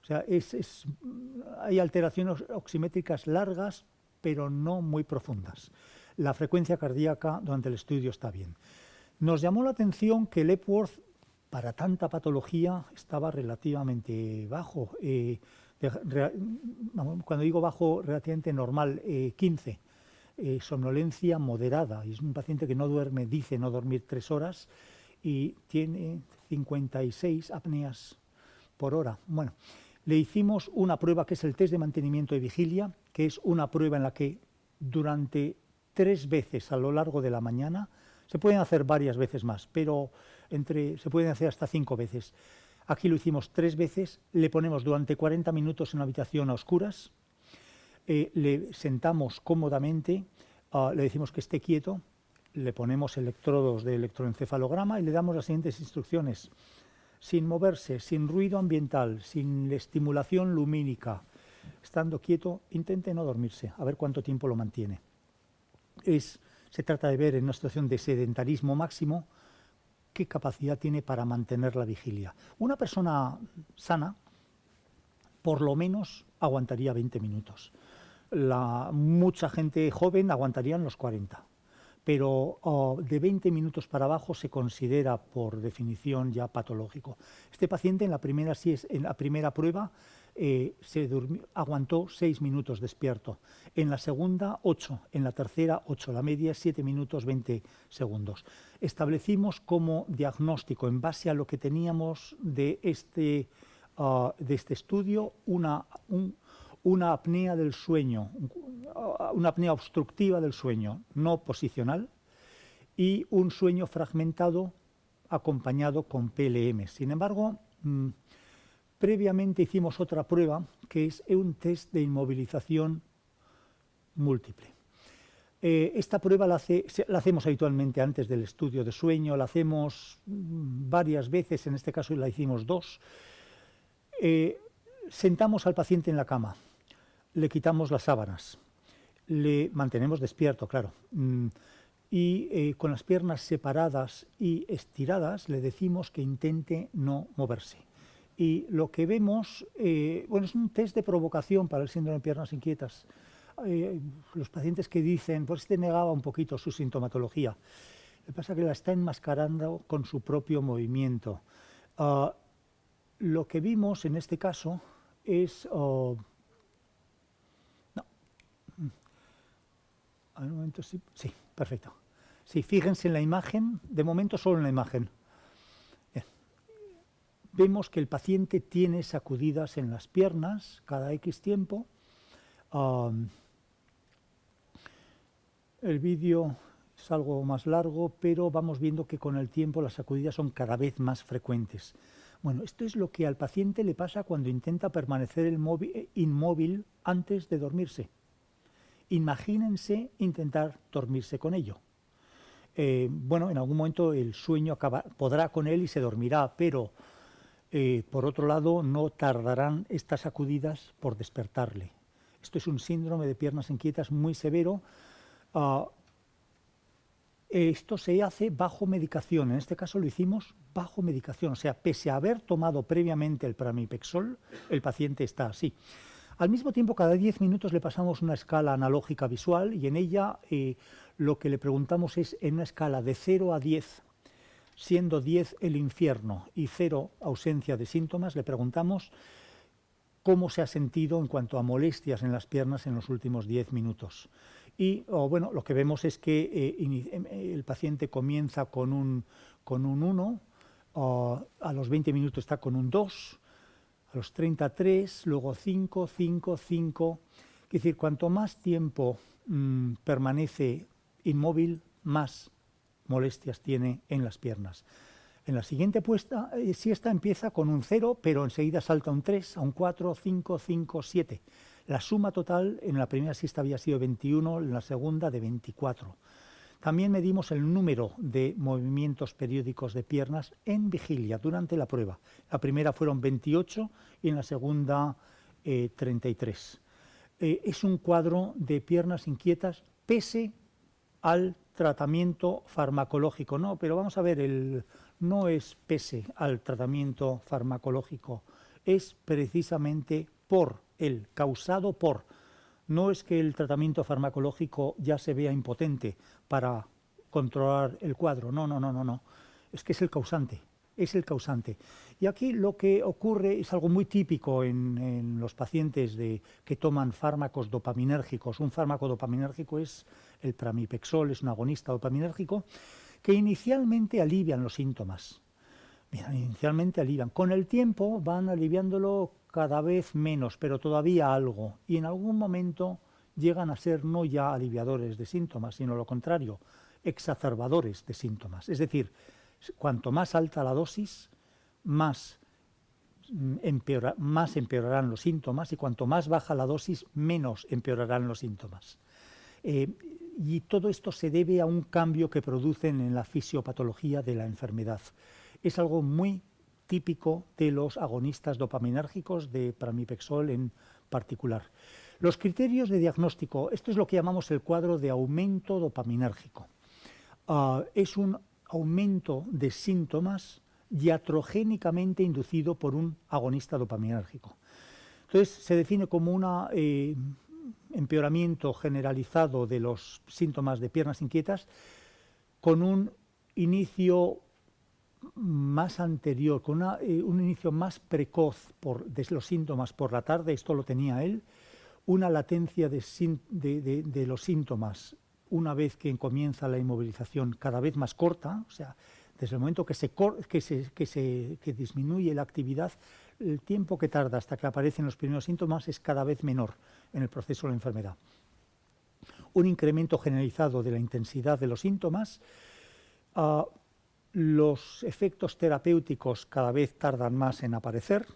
O sea, hay alteraciones oximétricas largas, pero no muy profundas. La frecuencia cardíaca durante el estudio está bien. Nos llamó la atención que el Epworth, para tanta patología, estaba relativamente bajo. Cuando digo bajo, relativamente normal, 15. Somnolencia moderada. Y es un paciente que no duerme, dice no dormir 3 horas y tiene 56 apneas por hora. Bueno, le hicimos una prueba que es el test de mantenimiento de vigilia, que es una prueba en la que durante 3 veces a lo largo de la mañana, se pueden hacer varias veces más, pero se pueden hacer hasta 5 veces. Aquí lo hicimos 3 veces, le ponemos durante 40 minutos en una habitación a oscuras, le sentamos cómodamente, le decimos que esté quieto, le ponemos electrodos de electroencefalograma y le damos las siguientes instrucciones: sin moverse, sin ruido ambiental, sin estimulación lumínica, estando quieto, intente no dormirse, a ver cuánto tiempo lo mantiene. Se trata de ver en una situación de sedentarismo máximo qué capacidad tiene para mantener la vigilia. Una persona sana, por lo menos, aguantaría 20 minutos. Mucha gente joven aguantarían los 40. Pero de 20 minutos para abajo se considera por definición ya patológico. Este paciente en la primera prueba aguantó 6 minutos despierto, en la segunda 8, en la tercera 8, la media 7 minutos 20 segundos. Establecimos como diagnóstico, en base a lo que teníamos de este estudio, una apnea del sueño, una apnea obstructiva del sueño, no posicional, y un sueño fragmentado acompañado con PLM. Sin embargo, previamente hicimos otra prueba que es un test de inmovilización múltiple. Esta prueba la hacemos habitualmente antes del estudio de sueño, la hacemos varias veces, en este caso la hicimos 2. Sentamos al paciente en la cama, le quitamos las sábanas, le mantenemos despierto, claro, y con las piernas separadas y estiradas le decimos que intente no moverse. Y lo que vemos, es un test de provocación para el síndrome de piernas inquietas. Los pacientes que dicen, pues negaba un poquito su sintomatología. Lo que pasa es que la está enmascarando con su propio movimiento. Lo que vimos en este caso es... A ver, un momento, sí, perfecto. Sí, fíjense en la imagen, de momento solo en la imagen. Bien. Vemos que el paciente tiene sacudidas en las piernas cada X tiempo. El vídeo es algo más largo, pero vamos viendo que con el tiempo las sacudidas son cada vez más frecuentes. Bueno, esto es lo que al paciente le pasa cuando intenta permanecer inmóvil antes de dormirse. Imagínense intentar dormirse con ello. En algún momento el sueño podrá con él y se dormirá, pero por otro lado no tardarán estas sacudidas por despertarle. Esto es un síndrome de piernas inquietas muy severo. Esto se hace bajo medicación, en este caso lo hicimos bajo medicación, o sea, pese a haber tomado previamente el pramipexol, el paciente está así. Al mismo tiempo, cada 10 minutos le pasamos una escala analógica visual y en ella lo que le preguntamos es, en una escala de 0 a 10, siendo 10 el infierno y 0 ausencia de síntomas, le preguntamos cómo se ha sentido en cuanto a molestias en las piernas en los últimos 10 minutos. Y lo que vemos es que el paciente comienza con un 1, a los 20 minutos está con un 2, a los 33, luego 5, 5, 5. Es decir, cuanto más tiempo permanece inmóvil, más molestias tiene en las piernas. En la siguiente siesta empieza con un 0, pero enseguida salta un 3, a un 4, 5, 5, 7. La suma total en la primera siesta había sido 21, en la segunda de 24. También medimos el número de movimientos periódicos de piernas en vigilia durante la prueba. La primera fueron 28 y en la segunda 33. Es un cuadro de piernas inquietas pese al tratamiento farmacológico. No, pero vamos a ver, no es pese al tratamiento farmacológico, es precisamente causado por. No es que el tratamiento farmacológico ya se vea impotente para controlar el cuadro, no. Es que es el causante. Y aquí lo que ocurre es algo muy típico en los pacientes que toman fármacos dopaminérgicos. Un fármaco dopaminérgico es el pramipexol, es un agonista dopaminérgico, que inicialmente alivian los síntomas. Bien, inicialmente alivian. Con el tiempo van aliviándolo cada vez menos, pero todavía algo. Y en algún momento llegan a ser no ya aliviadores de síntomas, sino lo contrario, exacerbadores de síntomas. Es decir, cuanto más alta la dosis, más empeorarán los síntomas, y cuanto más baja la dosis, menos empeorarán los síntomas. Y todo esto se debe a un cambio que producen en la fisiopatología de la enfermedad. Es algo muy típico de los agonistas dopaminérgicos, de pramipexol en particular. Los criterios de diagnóstico, esto es lo que llamamos el cuadro de aumento dopaminérgico. Es un aumento de síntomas iatrogénicamente inducido por un agonista dopaminérgico. Entonces se define como un empeoramiento generalizado de los síntomas de piernas inquietas con un inicio más anterior, con un inicio más precoz de los síntomas por la tarde, esto lo tenía él, una latencia de los síntomas una vez que comienza la inmovilización cada vez más corta, o sea, desde el momento que disminuye la actividad, el tiempo que tarda hasta que aparecen los primeros síntomas es cada vez menor en el proceso de la enfermedad. Un incremento generalizado de la intensidad de los síntomas. Los efectos terapéuticos cada vez tardan más en aparecer,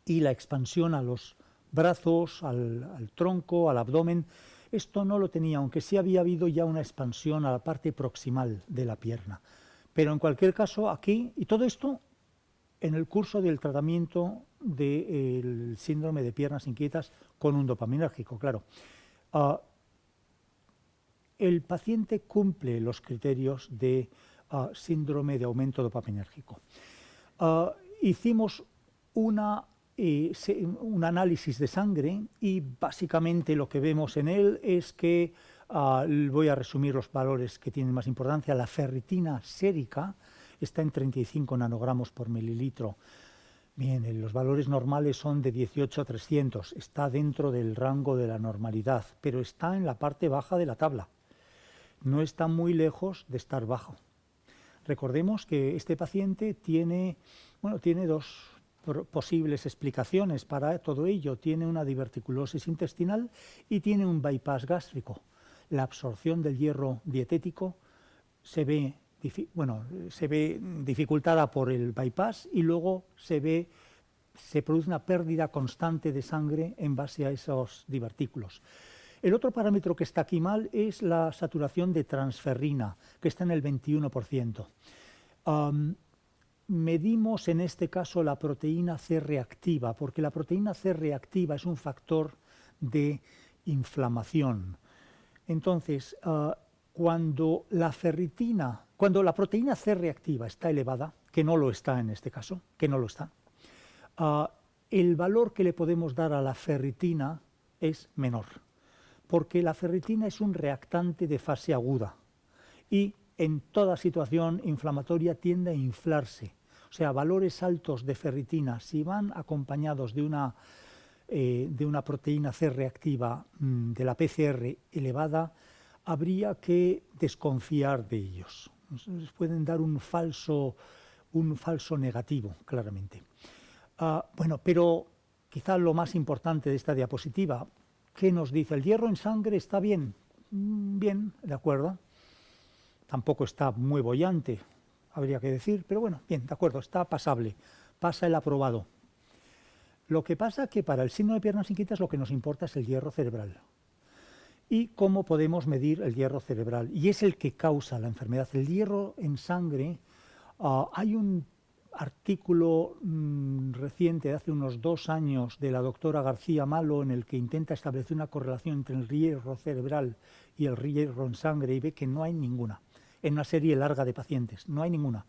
y la expansión a los brazos, al tronco, al abdomen. Esto no lo tenía, aunque sí había habido ya una expansión a la parte proximal de la pierna. Pero en cualquier caso, aquí, y todo esto en el curso del tratamiento del síndrome de piernas inquietas con un dopaminérgico, claro. El paciente cumple los criterios de síndrome de aumento dopaminérgico. Hicimos un análisis de sangre y básicamente lo que vemos en él es que, voy a resumir los valores que tienen más importancia. La ferritina sérica está en 35 nanogramos por mililitro. Bien, los valores normales son de 18 a 300, está dentro del rango de la normalidad, pero está en la parte baja de la tabla. No está muy lejos de estar bajo. Recordemos que este paciente tiene dos posibles explicaciones para todo ello. Tiene una diverticulosis intestinal y tiene un bypass gástrico. La absorción del hierro dietético se ve dificultada por el bypass, y luego se produce una pérdida constante de sangre en base a esos divertículos. El otro parámetro que está aquí mal es la saturación de transferrina, que está en el 21%. Medimos en este caso la proteína C reactiva, porque la proteína C reactiva es un factor de inflamación. Entonces, cuando la proteína C reactiva está elevada, que no lo está en este caso, el valor que le podemos dar a la ferritina es menor, porque la ferritina es un reactante de fase aguda y en toda situación inflamatoria tiende a inflarse. O sea, valores altos de ferritina, si van acompañados de una proteína C reactiva de la PCR elevada, habría que desconfiar de ellos. Les pueden dar un falso negativo, claramente. Bueno, pero quizá lo más importante de esta diapositiva, ¿qué nos dice? ¿El hierro en sangre está bien? Bien, de acuerdo. Tampoco está muy boyante, habría que decir, pero bueno, bien, de acuerdo, está pasable, pasa el aprobado. Lo que pasa es que para el signo de piernas inquietas lo que nos importa es el hierro cerebral. ¿Y cómo podemos medir el hierro cerebral? Y es el que causa la enfermedad. El hierro en sangre, hay un artículo reciente de hace unos 2 años de la doctora García Malo en el que intenta establecer una correlación entre el hierro cerebral y el hierro en sangre y ve que no hay ninguna. En una serie larga de pacientes, no hay ninguna.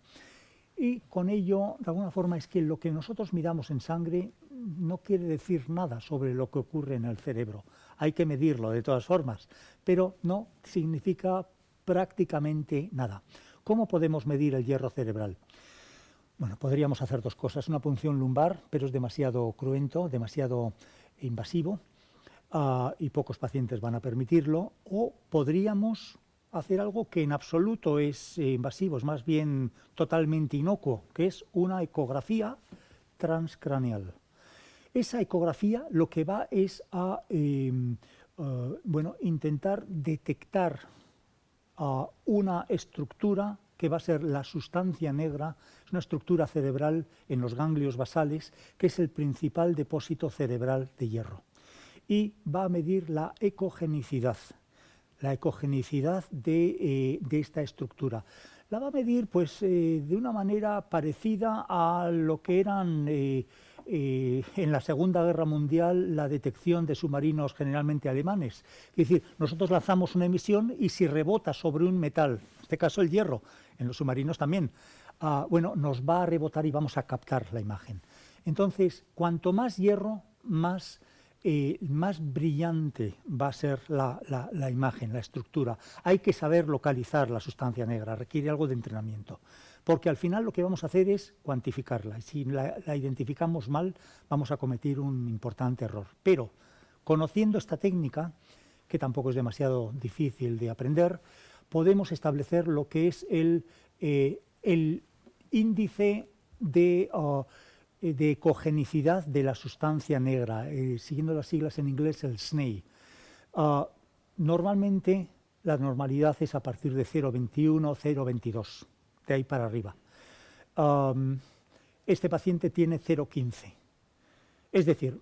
Y con ello, de alguna forma, es que lo que nosotros miramos en sangre no quiere decir nada sobre lo que ocurre en el cerebro. Hay que medirlo de todas formas, pero no significa prácticamente nada. ¿Cómo podemos medir el hierro cerebral? Bueno, podríamos hacer 2 cosas. Una punción lumbar, pero es demasiado cruento, demasiado invasivo, y pocos pacientes van a permitirlo. O podríamos hacer algo que en absoluto es invasivo, es más bien totalmente inocuo, que es una ecografía transcraneal. Esa ecografía lo que va es a intentar detectar una estructura que va a ser la sustancia negra, es una estructura cerebral en los ganglios basales, que es el principal depósito cerebral de hierro. Y va a medir la ecogenicidad de esta estructura. La va a medir pues, de una manera parecida a lo que eran en la Segunda Guerra Mundial la detección de submarinos generalmente alemanes. Es decir, nosotros lanzamos una emisión y si rebota sobre un metal, en este caso el hierro, en los submarinos también, nos va a rebotar y vamos a captar la imagen. Entonces, cuanto más hierro, más brillante va a ser la imagen, la estructura. Hay que saber localizar la sustancia negra, requiere algo de entrenamiento, porque al final lo que vamos a hacer es cuantificarla, y si la identificamos mal vamos a cometer un importante error. Pero conociendo esta técnica, que tampoco es demasiado difícil de aprender, podemos establecer lo que es el índice de ecogenicidad de la sustancia negra, siguiendo las siglas en inglés, el SNEI. Normalmente la normalidad es a partir de 0,21, 0,22, de ahí para arriba. Este paciente tiene 0,15. Es decir,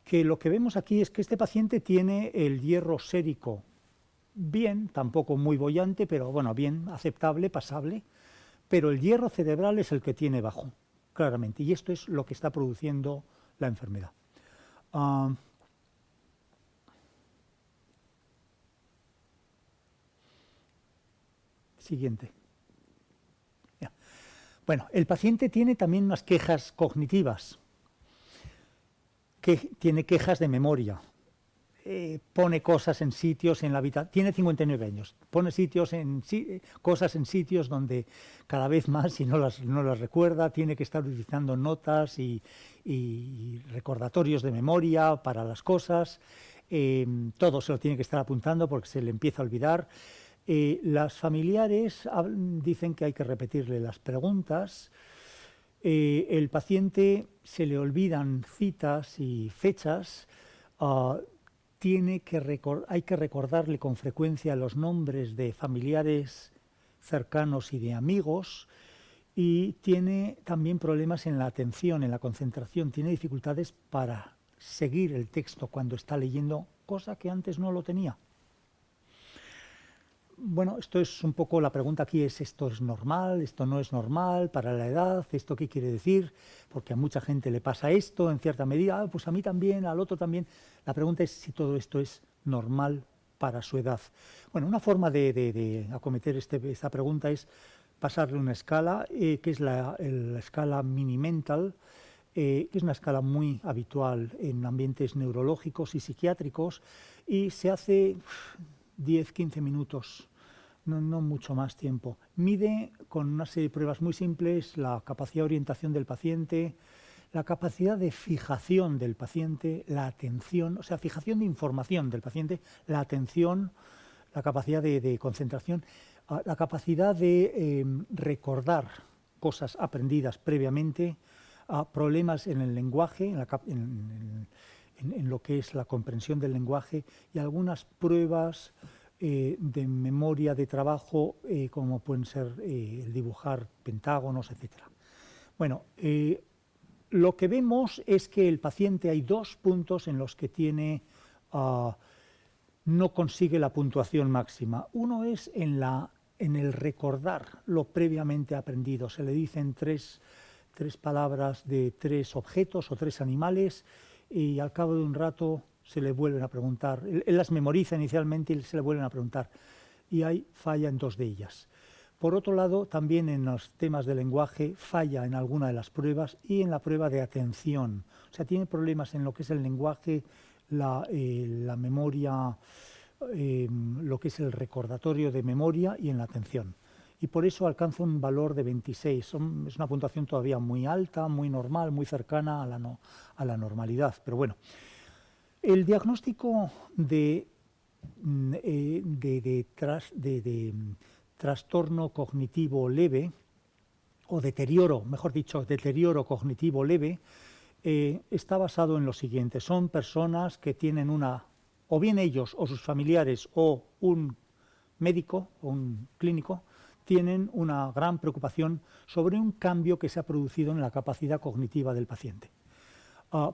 que lo que vemos aquí es que este paciente tiene el hierro sérico bien, tampoco muy boyante, pero bueno, bien, aceptable, pasable, pero el hierro cerebral es el que tiene bajo, claramente, y esto es lo que está produciendo la enfermedad. Siguiente. Ya. Bueno, el paciente tiene también unas quejas cognitivas, que tiene quejas de memoria. Pone cosas en sitios en la habitación, tiene 59 años, pone cosas en sitios donde cada vez más, si no las recuerda, tiene que estar utilizando notas y recordatorios de memoria para las cosas, todo se lo tiene que estar apuntando porque se le empieza a olvidar. Las familiares dicen que hay que repetirle las preguntas. El paciente se le olvidan citas y fechas. Hay que recordarle con frecuencia los nombres de familiares cercanos y de amigos, y tiene también problemas en la atención, en la concentración, tiene dificultades para seguir el texto cuando está leyendo, cosa que antes no lo tenía. Bueno, esto es un poco la pregunta aquí, ¿esto es normal? ¿Esto no es normal para la edad? ¿Esto qué quiere decir? Porque a mucha gente le pasa esto en cierta medida, pues a mí también, al otro también. La pregunta es si todo esto es normal para su edad. Bueno, una forma de acometer esta pregunta es pasarle una escala, que es la escala Mini-Mental, que es una escala muy habitual en ambientes neurológicos y psiquiátricos, y se hace 10-15 minutos, no mucho más tiempo. Mide con una serie de pruebas muy simples la capacidad de orientación del paciente, la capacidad de fijación del paciente, la atención, o sea, fijación de información del paciente, la atención, la capacidad de concentración, la capacidad de recordar cosas aprendidas previamente, problemas en el lenguaje, en lo que es la comprensión del lenguaje, y algunas pruebas de memoria de trabajo, como pueden ser el dibujar pentágonos, etc. Bueno, lo que vemos es que el paciente hay 2 puntos en los que no consigue la puntuación máxima. Uno es en el recordar lo previamente aprendido. Se le dicen tres palabras de 3 objetos o 3 animales, y al cabo de un rato se le vuelven a preguntar. Él las memoriza inicialmente y se le vuelven a preguntar, y hay falla en 2 de ellas. Por otro lado, también en los temas de lenguaje falla en alguna de las pruebas y en la prueba de atención. O sea, tiene problemas en lo que es el lenguaje, la memoria, lo que es el recordatorio de memoria, y en la atención. Y por eso alcanza un valor de 26. Es una puntuación todavía muy alta, muy normal, muy cercana a la normalidad. Pero bueno, el diagnóstico de trastorno cognitivo leve, o deterioro, mejor dicho, deterioro cognitivo leve, está basado en lo siguiente. Son personas que tienen o bien ellos o sus familiares o un médico o un clínico, tienen una gran preocupación sobre un cambio que se ha producido en la capacidad cognitiva del paciente.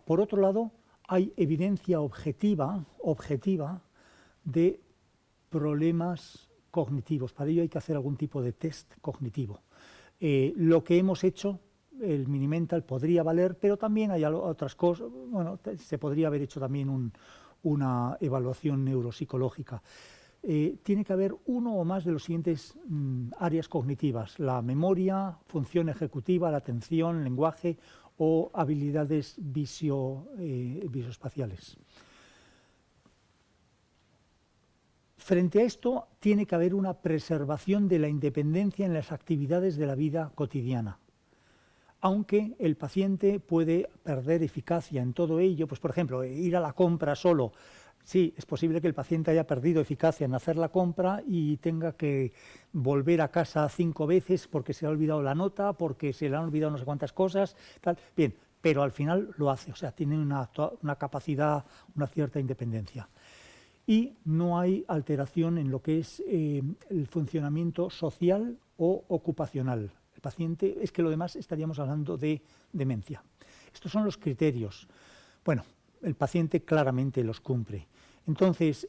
Por otro lado, hay evidencia objetiva de problemas cognitivos. Para ello hay que hacer algún tipo de test cognitivo. Lo que hemos hecho, el Minimental, podría valer, pero también hay otras cosas. Bueno, se podría haber hecho también una evaluación neuropsicológica. Tiene que haber uno o más de los siguientes áreas cognitivas: la memoria, función ejecutiva, la atención, lenguaje o habilidades visoespaciales. Frente a esto, tiene que haber una preservación de la independencia en las actividades de la vida cotidiana. Aunque el paciente puede perder eficacia en todo ello, pues por ejemplo, ir a la compra solo. Sí, es posible que el paciente haya perdido eficacia en hacer la compra y tenga que volver a casa 5 veces porque se le ha olvidado la nota, porque se le han olvidado no sé cuántas cosas, tal. Bien, pero al final lo hace, o sea, tiene una capacidad, una cierta independencia. Y no hay alteración en lo que es el funcionamiento social o ocupacional. El paciente, es que lo demás estaríamos hablando de demencia. Estos son los criterios. Bueno, el paciente claramente los cumple. Entonces,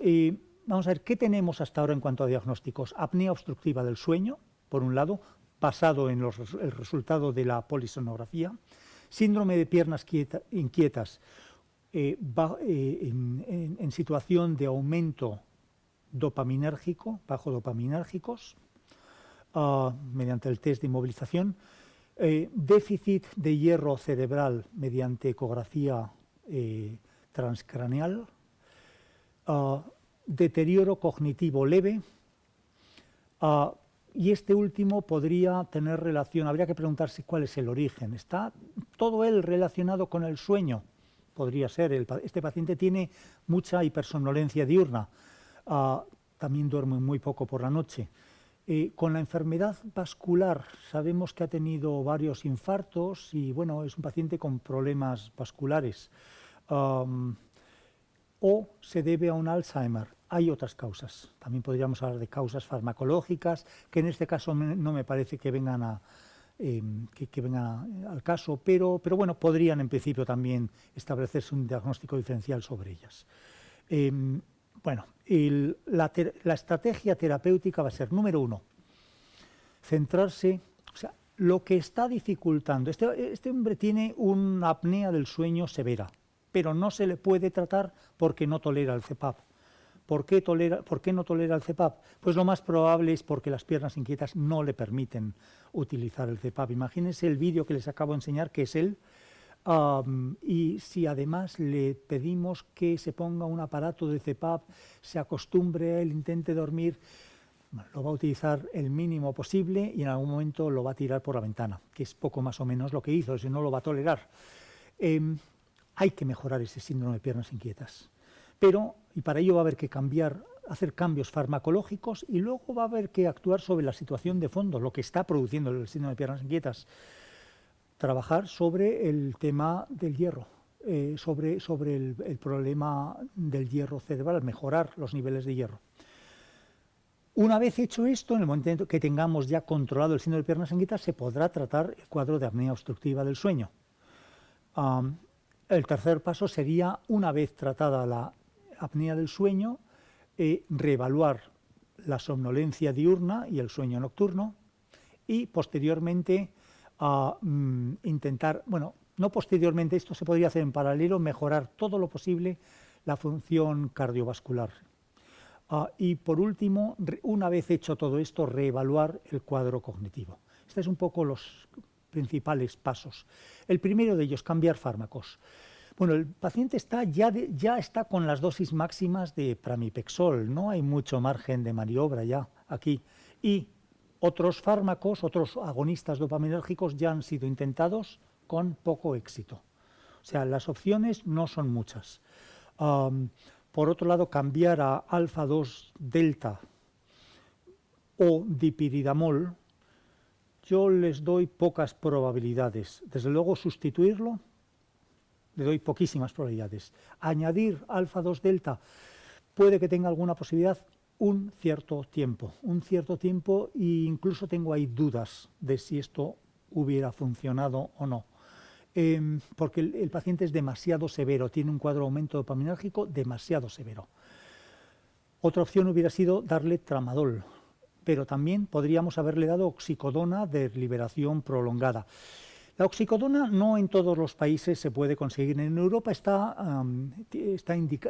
vamos a ver, ¿qué tenemos hasta ahora en cuanto a diagnósticos? Apnea obstructiva del sueño, por un lado, basado en el resultado de la polisonografía. Síndrome de piernas inquietas, en situación de aumento dopaminérgico, bajo dopaminérgicos, mediante el test de inmovilización. Déficit de hierro cerebral mediante ecografía transcraneal. Deterioro cognitivo leve. Y este último podría tener relación, habría que preguntarse cuál es el origen. ¿Está todo él relacionado con el sueño? Podría ser. Este paciente tiene mucha hipersomnolencia diurna, también duerme muy poco por la noche. Con la enfermedad vascular sabemos que ha tenido varios infartos y bueno, es un paciente con problemas vasculares. O se debe a un Alzheimer. Hay otras causas. También podríamos hablar de causas farmacológicas, que en este caso no me parece que vengan al caso, pero bueno, podrían en principio también establecerse un diagnóstico diferencial sobre ellas. Bueno, la estrategia terapéutica va a ser, número 1, centrarse, o sea, lo que está dificultando. Este hombre tiene una apnea del sueño severa, pero no se le puede tratar porque no tolera el CPAP. ¿Por qué no tolera el CPAP? Pues lo más probable es porque las piernas inquietas no le permiten utilizar el CPAP. Imagínense el vídeo que les acabo de enseñar, que es él, y si además le pedimos que se ponga un aparato de CPAP, se acostumbre a él, intente dormir, bueno, lo va a utilizar el mínimo posible y en algún momento lo va a tirar por la ventana, que es poco más o menos lo que hizo, si no lo va a tolerar. Hay que mejorar ese síndrome de piernas inquietas. Y para ello va a haber que hacer cambios farmacológicos y luego va a haber que actuar sobre la situación de fondo, lo que está produciendo el síndrome de piernas inquietas. trabajar sobre el tema del hierro, sobre el problema del hierro cerebral, mejorar los niveles de hierro. Una vez hecho esto, en el momento que tengamos ya controlado el síndrome de piernas inquietas, se podrá tratar el cuadro de apnea obstructiva del sueño. El tercer paso sería, una vez tratada la apnea del sueño, reevaluar la somnolencia diurna y el sueño nocturno y posteriormente intentar, bueno, no posteriormente, esto se podría hacer en paralelo, mejorar todo lo posible la función cardiovascular. Y por último, una vez hecho todo esto, reevaluar el cuadro cognitivo. Estos son un poco los principales pasos. El primero de ellos, cambiar fármacos. Bueno, el paciente ya está con las dosis máximas de pramipexol, no hay mucho margen de maniobra ya aquí. Y otros fármacos, otros agonistas dopaminérgicos ya han sido intentados con poco éxito. O sea, las opciones no son muchas. Por otro lado, cambiar a alfa-2 delta o dipiridamol, yo les doy pocas probabilidades. Desde luego, sustituirlo, le doy poquísimas probabilidades. Añadir alfa-2 delta puede que tenga alguna posibilidad un cierto tiempo, e incluso tengo ahí dudas de si esto hubiera funcionado o no. Porque el paciente es demasiado severo, tiene un cuadro de aumento dopaminérgico demasiado severo. Otra opción hubiera sido darle tramadol, pero también podríamos haberle dado oxicodona de liberación prolongada. La oxicodona no en todos los países se puede conseguir. En Europa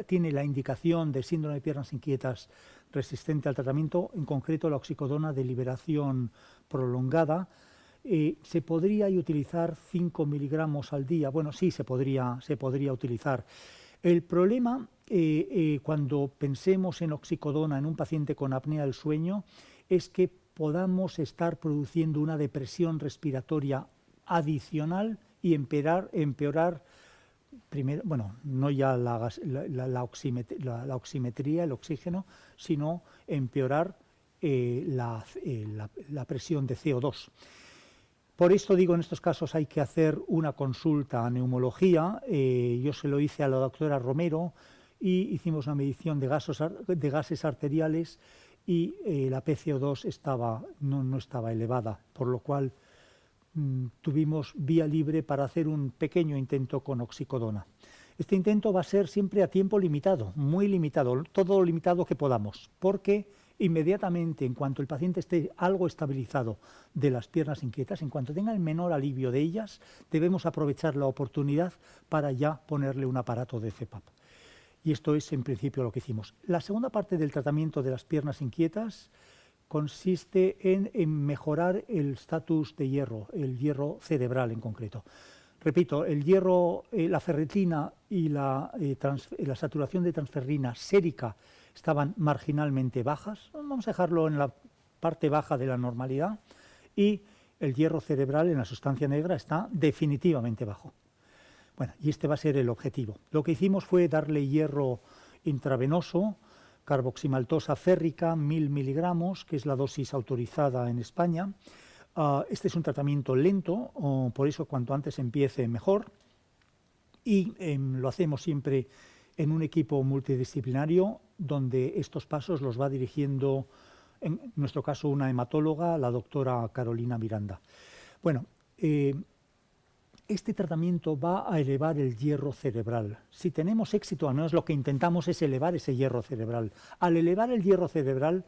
tiene la indicación de síndrome de piernas inquietas resistente al tratamiento, en concreto la oxicodona de liberación prolongada. ¿Se podría utilizar 5 miligramos al día? Bueno, sí, se podría utilizar. El problema, cuando pensemos en oxicodona en un paciente con apnea del sueño, es que podamos estar produciendo una depresión respiratoria adicional y empeorar primero, bueno, no ya la oximetría, el oxígeno, sino empeorar la presión de CO2. Por esto digo, en estos casos hay que hacer una consulta a neumología. Yo se lo hice a la doctora Romero y hicimos una medición de gases arteriales y la PCO2 no estaba elevada, por lo cual tuvimos vía libre para hacer un pequeño intento con oxicodona. Este intento va a ser siempre a tiempo limitado, muy limitado, todo lo limitado que podamos, porque inmediatamente, en cuanto el paciente esté algo estabilizado de las piernas inquietas, en cuanto tenga el menor alivio de ellas, debemos aprovechar la oportunidad para ya ponerle un aparato de CPAP. Y esto es en principio lo que hicimos. La segunda parte del tratamiento de las piernas inquietas consiste en mejorar el estatus de hierro, el hierro cerebral en concreto. Repito, el hierro, la ferritina y la saturación de transferrina sérica estaban marginalmente bajas, vamos a dejarlo en la parte baja de la normalidad, y el hierro cerebral en la sustancia negra está definitivamente bajo. Bueno, y este va a ser el objetivo. Lo que hicimos fue darle hierro intravenoso, carboximaltosa férrica, 1000 miligramos, que es la dosis autorizada en España. Este es un tratamiento lento, por eso cuanto antes empiece mejor, y lo hacemos siempre en un equipo multidisciplinario donde estos pasos los va dirigiendo, en nuestro caso, una hematóloga, la doctora Carolina Miranda. Bueno, este tratamiento va a elevar el hierro cerebral. Si tenemos éxito, al menos lo que intentamos es elevar ese hierro cerebral. Al elevar el hierro cerebral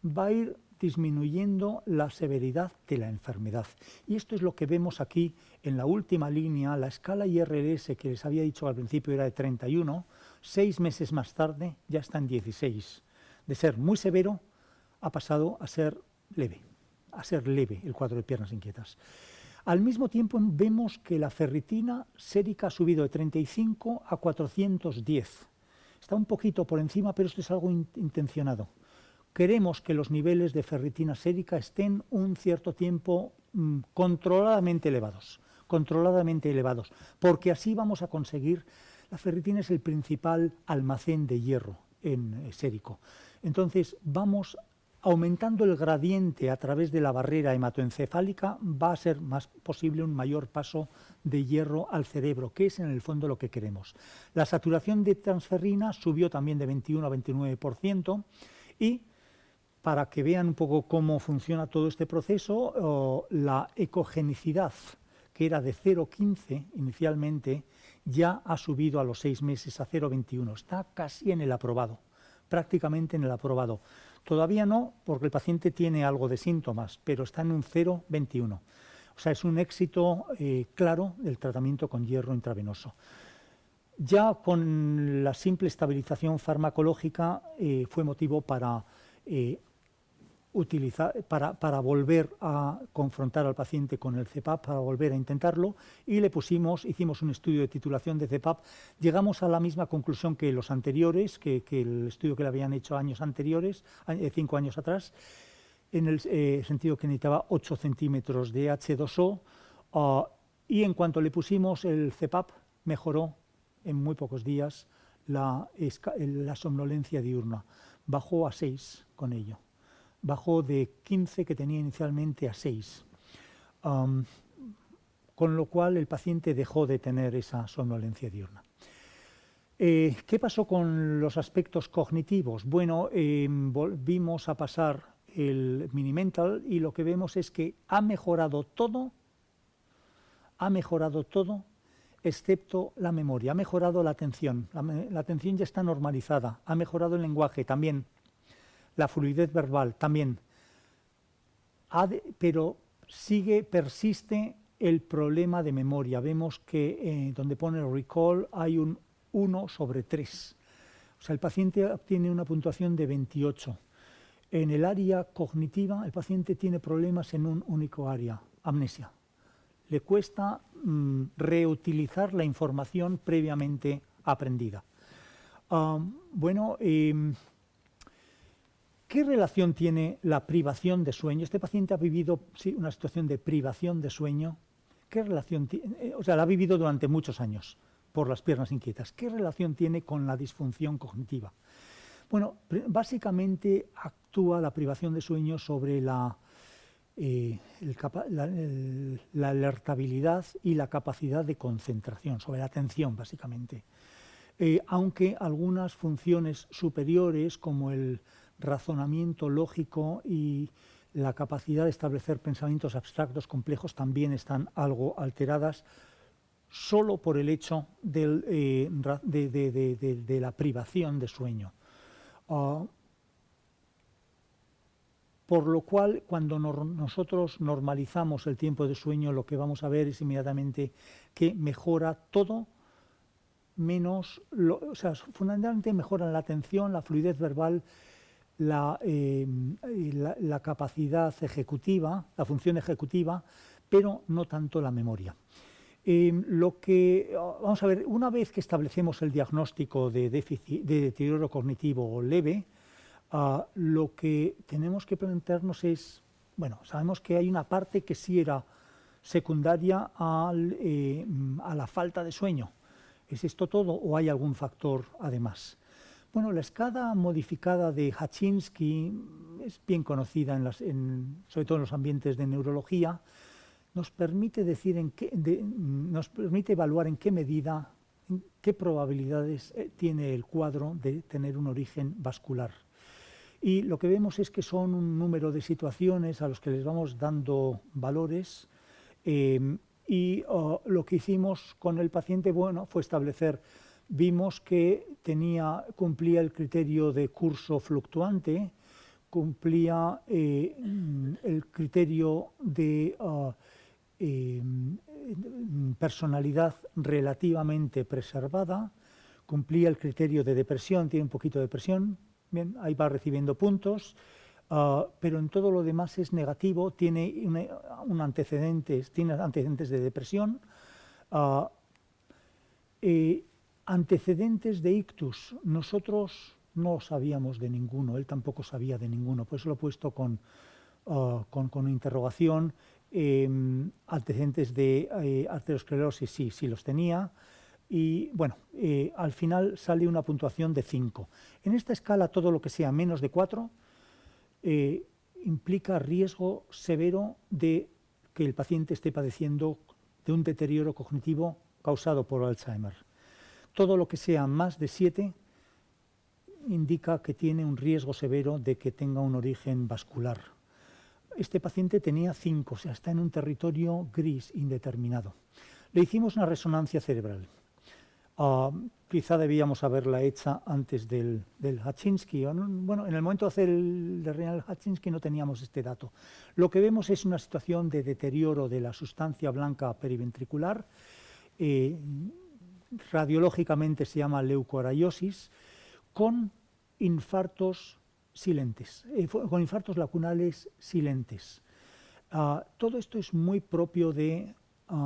va a ir disminuyendo la severidad de la enfermedad. Y esto es lo que vemos aquí en la última línea. La escala IRS que les había dicho al principio era de 31, 6 meses más tarde ya está en 16. De ser muy severo ha pasado a ser leve el cuadro de piernas inquietas. Al mismo tiempo vemos que la ferritina sérica ha subido de 35 a 410. Está un poquito por encima, pero esto es algo intencionado. Queremos que los niveles de ferritina sérica estén un cierto tiempo controladamente elevados, porque así vamos a conseguir. La ferritina es el principal almacén de hierro sérico. Entonces vamos aumentando el gradiente a través de la barrera hematoencefálica va a ser más posible un mayor paso de hierro al cerebro, que es en el fondo lo que queremos. La saturación de transferrina subió también de 21 a 29% y para que vean un poco cómo funciona todo este proceso, la ecogenicidad, que era de 0,15 inicialmente, ya ha subido a los 6 meses a 0,21. Está casi en el aprobado, prácticamente en el aprobado. Todavía no, porque el paciente tiene algo de síntomas, pero está en un 0,21. O sea, es un éxito claro del tratamiento con hierro intravenoso. Ya con la simple estabilización farmacológica fue motivo para para volver a confrontar al paciente con el CEPAP, para volver a intentarlo, y hicimos un estudio de titulación de CEPAP. Llegamos a la misma conclusión que los anteriores, que el estudio que le habían hecho años anteriores, 5 años atrás, en el sentido que necesitaba 8 centímetros de H2O, y en cuanto le pusimos el CEPAP, mejoró en muy pocos días la somnolencia diurna. Bajó a 6 con ello. Bajó de 15 que tenía inicialmente a 6, con lo cual el paciente dejó de tener esa somnolencia diurna. ¿Qué pasó con los aspectos cognitivos? Bueno, volvimos a pasar el Mini-Mental y lo que vemos es que ha mejorado todo excepto la memoria, ha mejorado la atención. La atención ya está normalizada, ha mejorado el lenguaje también. La fluidez verbal también, pero persiste el problema de memoria. Vemos que donde pone recall hay un 1/3. O sea, el paciente obtiene una puntuación de 28. En el área cognitiva, el paciente tiene problemas en un único área, amnesia. Le cuesta reutilizar la información previamente aprendida. ¿Qué relación tiene la privación de sueño? Este paciente ha vivido una situación de privación de sueño. ¿Qué relación tiene? O sea, la ha vivido durante muchos años por las piernas inquietas. ¿Qué relación tiene con la disfunción cognitiva? Bueno, básicamente actúa la privación de sueño sobre la alertabilidad y la capacidad de concentración, sobre la atención, básicamente. Aunque algunas funciones superiores, como el razonamiento lógico y la capacidad de establecer pensamientos abstractos complejos, también están algo alteradas solo por el hecho de la privación de sueño. Por lo cual, cuando nosotros normalizamos el tiempo de sueño, lo que vamos a ver es inmediatamente que mejora todo, menos, o sea, fundamentalmente mejoran la atención, la fluidez verbal, la capacidad ejecutiva, la función ejecutiva, pero no tanto la memoria. Vamos a ver, una vez que establecemos el diagnóstico de deterioro cognitivo leve, lo que tenemos que plantearnos es, bueno, sabemos que hay una parte que sí era secundaria a la falta de sueño. ¿Es esto todo o hay algún factor además? Bueno, la escala modificada de Hachinsky es bien conocida, sobre todo en los ambientes de neurología. Nos permite nos permite evaluar en qué medida, en qué probabilidades tiene el cuadro de tener un origen vascular. Y lo que vemos es que son un número de situaciones a los que les vamos dando valores y lo que hicimos con el paciente, bueno, fue vimos que cumplía el criterio de curso fluctuante, cumplía el criterio de personalidad relativamente preservada, cumplía el criterio de depresión, tiene un poquito de depresión, bien, ahí va recibiendo puntos, pero en todo lo demás es negativo, tiene antecedentes de depresión, antecedentes de ictus. Nosotros no sabíamos de ninguno, él tampoco sabía de ninguno, por eso lo he puesto con interrogación. Antecedentes de arteriosclerosis sí los tenía. Y bueno, al final sale una puntuación de 5. En esta escala todo lo que sea menos de 4 implica riesgo severo de que el paciente esté padeciendo de un deterioro cognitivo causado por Alzheimer. Todo lo que sea más de 7 indica que tiene un riesgo severo de que tenga un origen vascular. Este paciente tenía 5, o sea, está en un territorio gris indeterminado. Le hicimos una resonancia cerebral. Quizá debíamos haberla hecha antes del Hachinsky. Bueno, en el momento de hacer el renal Hachinsky no teníamos este dato. Lo que vemos es una situación de deterioro de la sustancia blanca periventricular. Radiológicamente se llama leucoaraiosis, con infartos silentes, con infartos lacunales silentes. Todo esto es muy propio de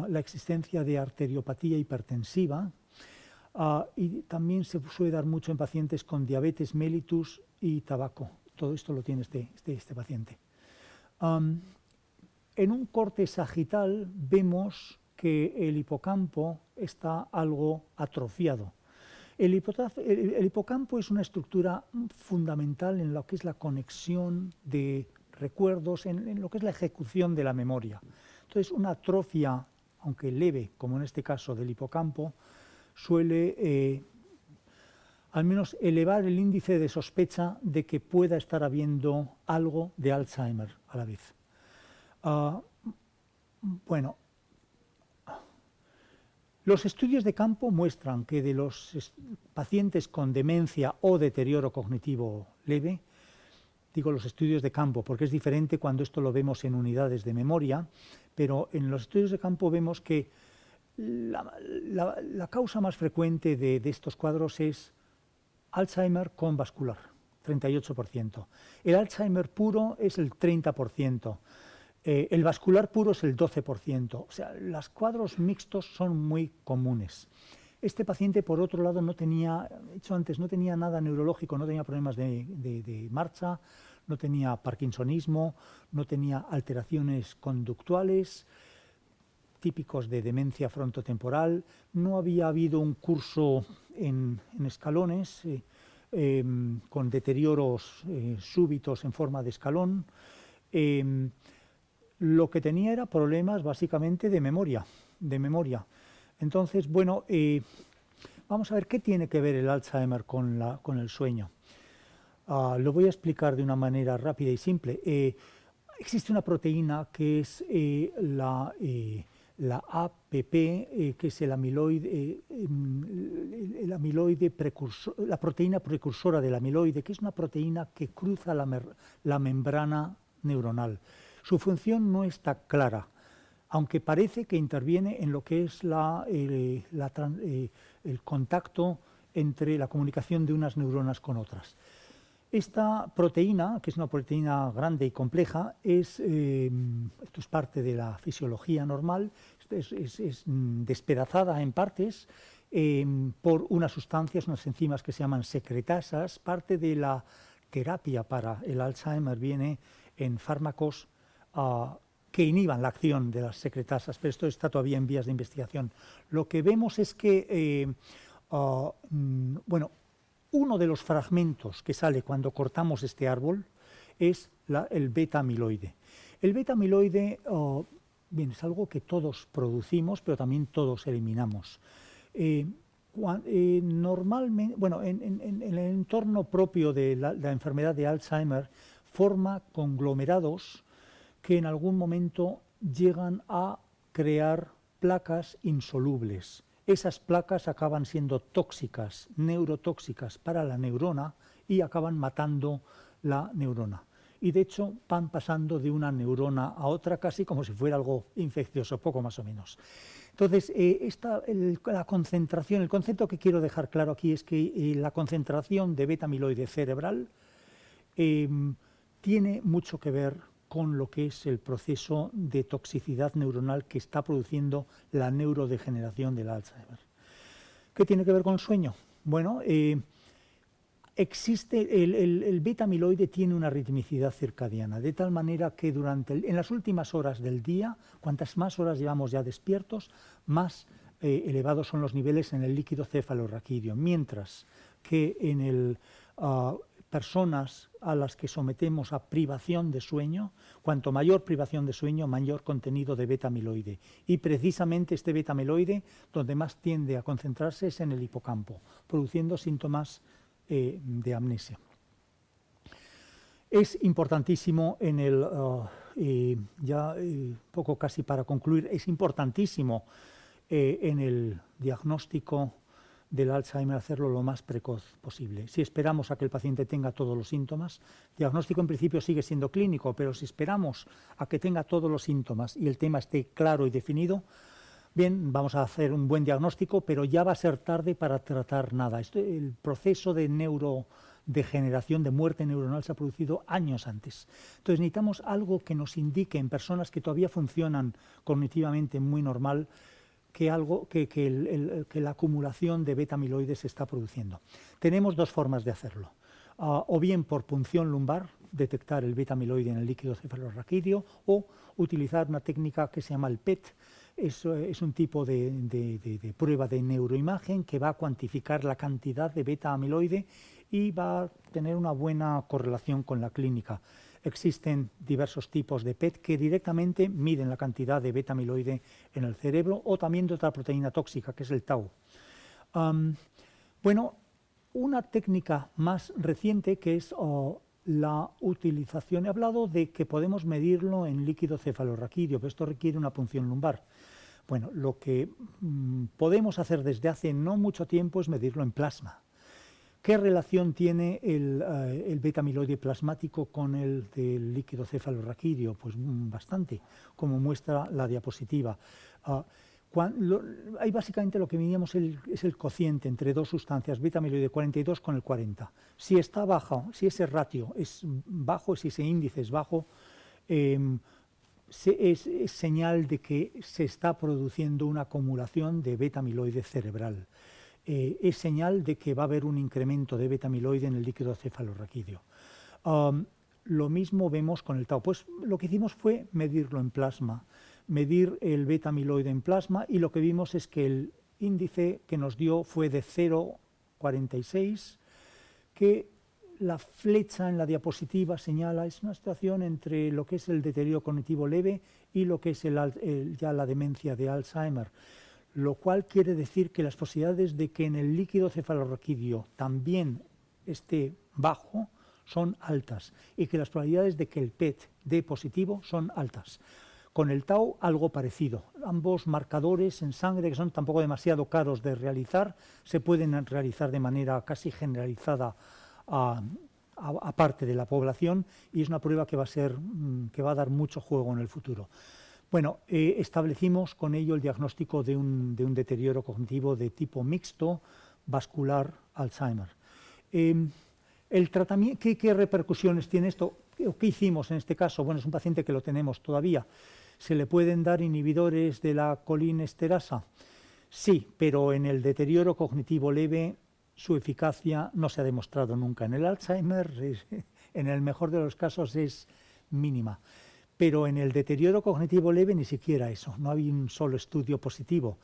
la existencia de arteriopatía hipertensiva, y también se suele dar mucho en pacientes con diabetes mellitus y tabaco. Todo esto lo tiene este paciente. En un corte sagital vemos que el hipocampo está algo atrofiado. El hipocampo es una estructura fundamental en lo que es la conexión de recuerdos, en lo que es la ejecución de la memoria. Entonces, una atrofia, aunque leve, como en este caso del hipocampo, suele al menos elevar el índice de sospecha de que pueda estar habiendo algo de Alzheimer a la vez. Bueno, los estudios de campo muestran que de los pacientes con demencia o deterioro cognitivo leve, digo los estudios de campo porque es diferente cuando esto lo vemos en unidades de memoria, pero en los estudios de campo vemos que la causa más frecuente de estos cuadros es Alzheimer con vascular, 38%. El Alzheimer puro es el 30%. El vascular puro es el 12%. O sea, los cuadros mixtos son muy comunes. Este paciente, por otro lado, no tenía, he dicho antes, no tenía nada neurológico, no tenía problemas de marcha, no tenía parkinsonismo, no tenía alteraciones conductuales típicos de demencia frontotemporal, no había habido un curso en escalones con deterioros súbitos en forma de escalón. Lo que tenía era problemas básicamente de memoria. Entonces, bueno, vamos a ver qué tiene que ver el Alzheimer con el sueño. Lo voy a explicar de una manera rápida y simple. Existe una proteína que es la APP, que es el amiloide precursor, la proteína precursora del amiloide, que es una proteína que cruza la membrana neuronal. Su función no está clara, aunque parece que interviene en lo que es el contacto entre la comunicación de unas neuronas con otras. Esta proteína, que es una proteína grande y compleja, esto es parte de la fisiología normal, es despedazada en partes por unas sustancias, unas enzimas que se llaman secretasas. Parte de la terapia para el Alzheimer viene en fármacos que inhiban la acción de las secretasas, pero esto está todavía en vías de investigación. Lo que vemos es que, bueno, uno de los fragmentos que sale cuando cortamos este árbol es el beta-amiloide. El beta-amiloide bien, es algo que todos producimos, pero también todos eliminamos. Normalmente, bueno, en el entorno propio de la enfermedad de Alzheimer, forma conglomerados que en algún momento llegan a crear placas insolubles. Esas placas acaban siendo tóxicas, neurotóxicas para la neurona y acaban matando la neurona. Y de hecho van pasando de una neurona a otra casi como si fuera algo infeccioso, poco más o menos. Entonces, la concentración, el concepto que quiero dejar claro aquí es que la concentración de beta-amiloide cerebral tiene mucho que ver con lo que es el proceso de toxicidad neuronal que está produciendo la neurodegeneración del Alzheimer. ¿Qué tiene que ver con el sueño? Bueno, el beta-amiloide tiene una ritmicidad circadiana, de tal manera que en las últimas horas del día, cuantas más horas llevamos ya despiertos, más elevados son los niveles en el líquido cefalorraquídeo, mientras que en el personas a las que sometemos a privación de sueño, cuanto mayor privación de sueño, mayor contenido de beta-amiloide. Y precisamente este beta-amiloide, donde más tiende a concentrarse, es en el hipocampo, produciendo síntomas de amnesia. Es importantísimo en el, poco casi para concluir, es importantísimo en el diagnóstico del Alzheimer hacerlo lo más precoz posible. Si esperamos a que el paciente tenga todos los síntomas, el diagnóstico en principio sigue siendo clínico, pero si esperamos a que tenga todos los síntomas y el tema esté claro y definido, bien, vamos a hacer un buen diagnóstico, pero ya va a ser tarde para tratar nada. El proceso de neurodegeneración, de muerte neuronal, se ha producido años antes. Entonces necesitamos algo que nos indique en personas que todavía funcionan cognitivamente muy normal, que la acumulación de beta-amiloides se está produciendo. Tenemos dos formas de hacerlo. O bien por punción lumbar, detectar el beta-amiloide en el líquido cefalorraquídeo, o utilizar una técnica que se llama el PET. Es un tipo de prueba de neuroimagen que va a cuantificar la cantidad de beta-amiloide y va a tener una buena correlación con la clínica. Existen diversos tipos de PET que directamente miden la cantidad de beta-amiloide en el cerebro, o también de otra proteína tóxica, que es el tau. Bueno, una técnica más reciente que es la utilización, he hablado de que podemos medirlo en líquido cefalorraquídeo, pero esto requiere una punción lumbar. Bueno, lo que podemos hacer desde hace no mucho tiempo es medirlo en plasma. ¿Qué relación tiene el beta-amiloide plasmático con el del líquido cefalorraquídeo? Pues bastante, como muestra la diapositiva. Ahí básicamente lo que medíamos es el cociente entre dos sustancias, beta-amiloide 42 con el 40. Si está bajo, si ese ratio es bajo, si ese índice es bajo, es señal de que se está produciendo una acumulación de beta-amiloide cerebral. Es señal de que va a haber un incremento de beta-amiloide en el líquido cefalorraquídeo. Lo mismo vemos con el tau. Pues lo que hicimos fue medirlo en plasma, medir el beta-amiloide en plasma, y lo que vimos es que el índice que nos dio fue de 0,46, que la flecha en la diapositiva señala, es una situación entre lo que es el deterioro cognitivo leve y lo que es ya la demencia de Alzheimer, lo cual quiere decir que las posibilidades de que en el líquido cefalorraquídeo también esté bajo son altas, y que las probabilidades de que el PET dé positivo son altas. Con el tau algo parecido. Ambos marcadores en sangre, que son tampoco demasiado caros de realizar, se pueden realizar de manera casi generalizada a parte de la población, y es una prueba que va a dar mucho juego en el futuro. Bueno, establecimos con ello el diagnóstico de un deterioro cognitivo de tipo mixto vascular Alzheimer. El tratamiento, ¿qué repercusiones tiene esto? ¿Qué hicimos en este caso? Bueno, es un paciente que lo tenemos todavía. ¿Se le pueden dar inhibidores de la colinesterasa? Sí, pero en el deterioro cognitivo leve su eficacia no se ha demostrado nunca. En el Alzheimer, en el mejor de los casos, es mínima. Pero en el deterioro cognitivo leve ni siquiera eso, no hay un solo estudio positivo.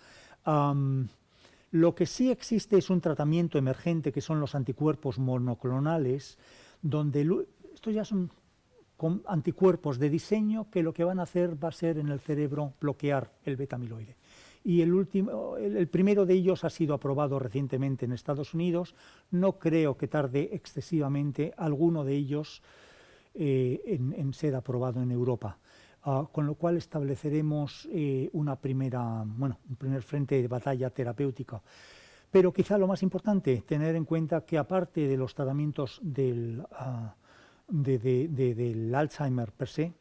Lo que sí existe es un tratamiento emergente, que son los anticuerpos monoclonales, donde estos ya son anticuerpos de diseño que lo que van a hacer va a ser en el cerebro bloquear el beta-amiloide. Y el primero de ellos ha sido aprobado recientemente en Estados Unidos. No creo que tarde excesivamente alguno de ellos en ser aprobado en Europa, con lo cual estableceremos un primer frente de batalla terapéutica. Pero quizá lo más importante, tener en cuenta que aparte de los tratamientos del Alzheimer per se,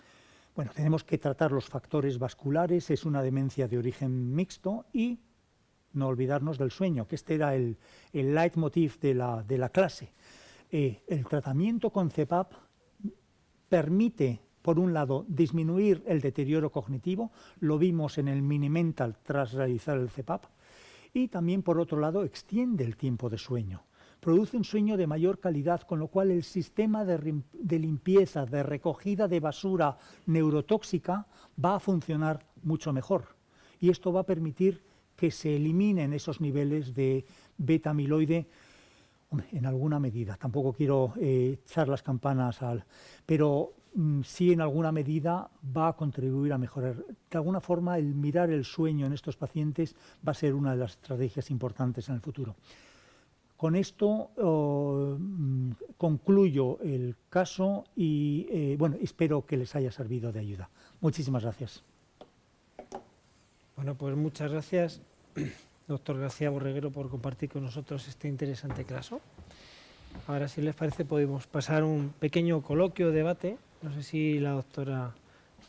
bueno, tenemos que tratar los factores vasculares, es una demencia de origen mixto, y no olvidarnos del sueño, que este era el leitmotiv de la clase. El tratamiento con CPAP permite, por un lado, disminuir el deterioro cognitivo, lo vimos en el Mini-Mental tras realizar el CPAP, y también, por otro lado, extiende el tiempo de sueño. Produce un sueño de mayor calidad, con lo cual el sistema de limpieza, de recogida de basura neurotóxica va a funcionar mucho mejor. Y esto va a permitir que se eliminen esos niveles de beta-amiloide Hombre, en alguna medida. Tampoco quiero echar las campanas pero sí en alguna medida va a contribuir a mejorar. De alguna forma, el mirar el sueño en estos pacientes va a ser una de las estrategias importantes en el futuro. Con esto concluyo el caso y bueno, espero que les haya servido de ayuda. Muchísimas gracias. Bueno, pues muchas gracias, doctor García Borreguero, por compartir con nosotros este interesante caso. Ahora, si les parece, podemos pasar un pequeño coloquio, debate. No sé si la doctora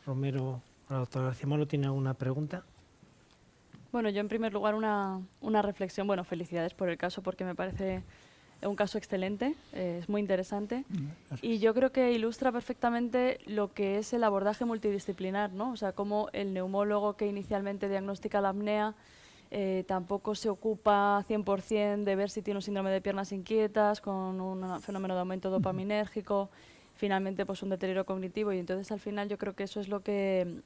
Romero o la doctora García Molo tiene alguna pregunta. Bueno, yo en primer lugar una reflexión. Bueno, felicidades por el caso porque me parece un caso excelente, es muy interesante. Gracias. Y yo creo que ilustra perfectamente lo que es el abordaje multidisciplinar, ¿no? O sea, cómo el neumólogo que inicialmente diagnostica la apnea tampoco se ocupa 100% de ver si tiene un síndrome de piernas inquietas con un fenómeno de aumento dopaminérgico, finalmente pues un deterioro cognitivo, y entonces al final yo creo que eso es lo que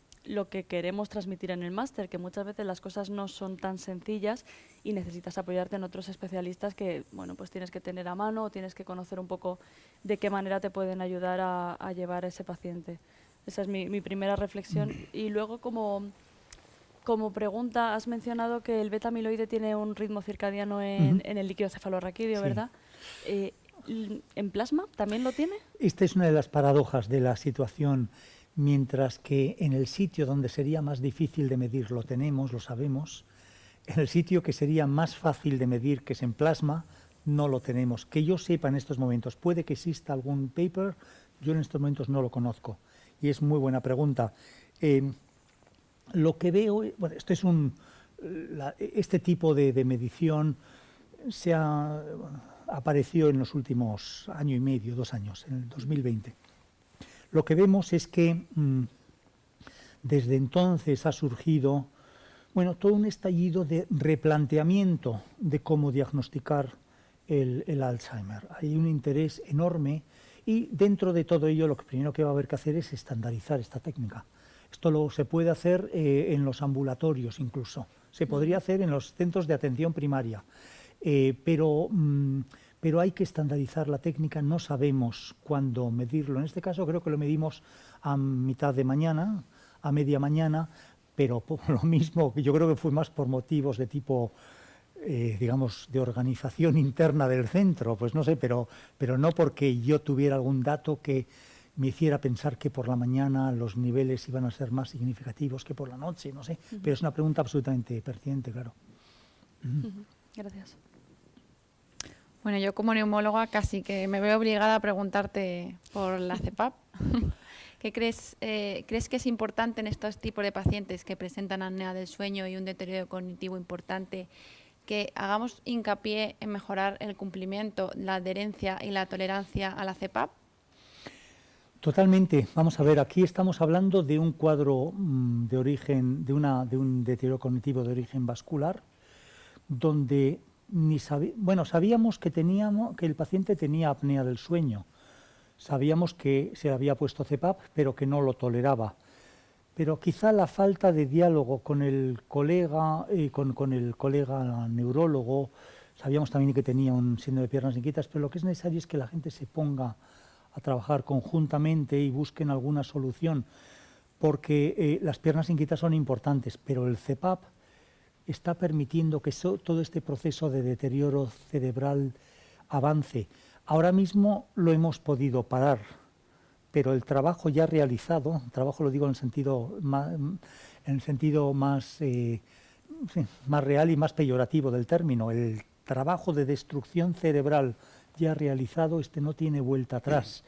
queremos transmitir en el máster, que muchas veces las cosas no son tan sencillas y necesitas apoyarte en otros especialistas que, bueno, pues tienes que tener a mano o tienes que conocer un poco de qué manera te pueden ayudar a llevar a ese paciente. Esa es mi primera reflexión. Y luego, como pregunta, has mencionado que el beta-amiloide tiene un ritmo circadiano en el líquido cefalorraquídeo, Sí. ¿verdad? ¿En plasma también lo tiene? Esta es una de las paradojas de la situación. Mientras que en el sitio donde sería más difícil de medir lo tenemos, lo sabemos, en el sitio que sería más fácil de medir, que es en plasma, no lo tenemos. Que yo sepa en estos momentos, puede que exista algún paper, yo en estos momentos no lo conozco. Y es muy buena pregunta. Lo que veo, bueno, este tipo de medición apareció en los últimos año y medio, 2 años, en el 2020. Lo que vemos es que desde entonces ha surgido, bueno, todo un estallido de replanteamiento de cómo diagnosticar el Alzheimer. Hay un interés enorme y dentro de todo ello lo primero que va a haber que hacer es estandarizar esta técnica. Esto se puede hacer en los ambulatorios incluso, se podría hacer en los centros de atención primaria, pero hay que estandarizar la técnica, no sabemos cuándo medirlo. En este caso creo que lo medimos a mitad de mañana, a media mañana, pero por lo mismo, yo creo que fue más por motivos de tipo, digamos, de organización interna del centro, pues no sé, pero no porque yo tuviera algún dato que me hiciera pensar que por la mañana los niveles iban a ser más significativos que por la noche, no sé, pero es una pregunta absolutamente pertinente, claro. Gracias. Bueno, yo como neumóloga casi que me veo obligada a preguntarte por la CEPAP. ¿Qué crees que es importante en estos tipos de pacientes que presentan apnea del sueño y un deterioro cognitivo importante, que hagamos hincapié en mejorar el cumplimiento, la adherencia y la tolerancia a la CEPAP? Totalmente. Vamos a ver, aquí estamos hablando de un cuadro de origen, de un deterioro cognitivo de origen vascular, donde sabíamos que el paciente tenía apnea del sueño, sabíamos que se había puesto CEPAP, pero que no lo toleraba. Pero quizá la falta de diálogo con el colega, con el colega neurólogo, sabíamos también que tenía un síndrome de piernas inquietas, pero lo que es necesario es que la gente se ponga a trabajar conjuntamente y busquen alguna solución, porque las piernas inquietas son importantes, pero el CEPAP está permitiendo que todo este proceso de deterioro cerebral avance. Ahora mismo lo hemos podido parar, pero el trabajo ya realizado, trabajo lo digo en el sentido más real y más peyorativo del término, el trabajo de destrucción cerebral ya realizado, no tiene vuelta atrás.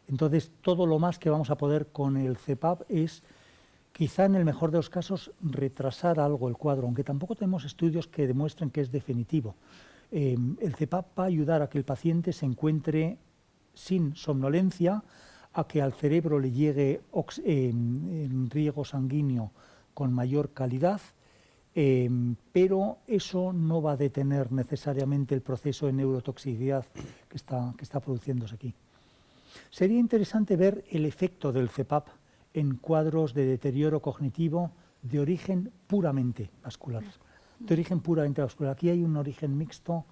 Entonces, todo lo más que vamos a poder con el CEPAP es, quizá en el mejor de los casos, retrasar algo el cuadro, aunque tampoco tenemos estudios que demuestren que es definitivo. El CEPAP va a ayudar a que el paciente se encuentre sin somnolencia, a que al cerebro le llegue riego sanguíneo con mayor calidad, pero eso no va a detener necesariamente el proceso de neurotoxicidad que está produciéndose aquí. Sería interesante ver el efecto del CEPAP en cuadros de deterioro cognitivo de origen puramente vascular. Aquí hay un origen mixto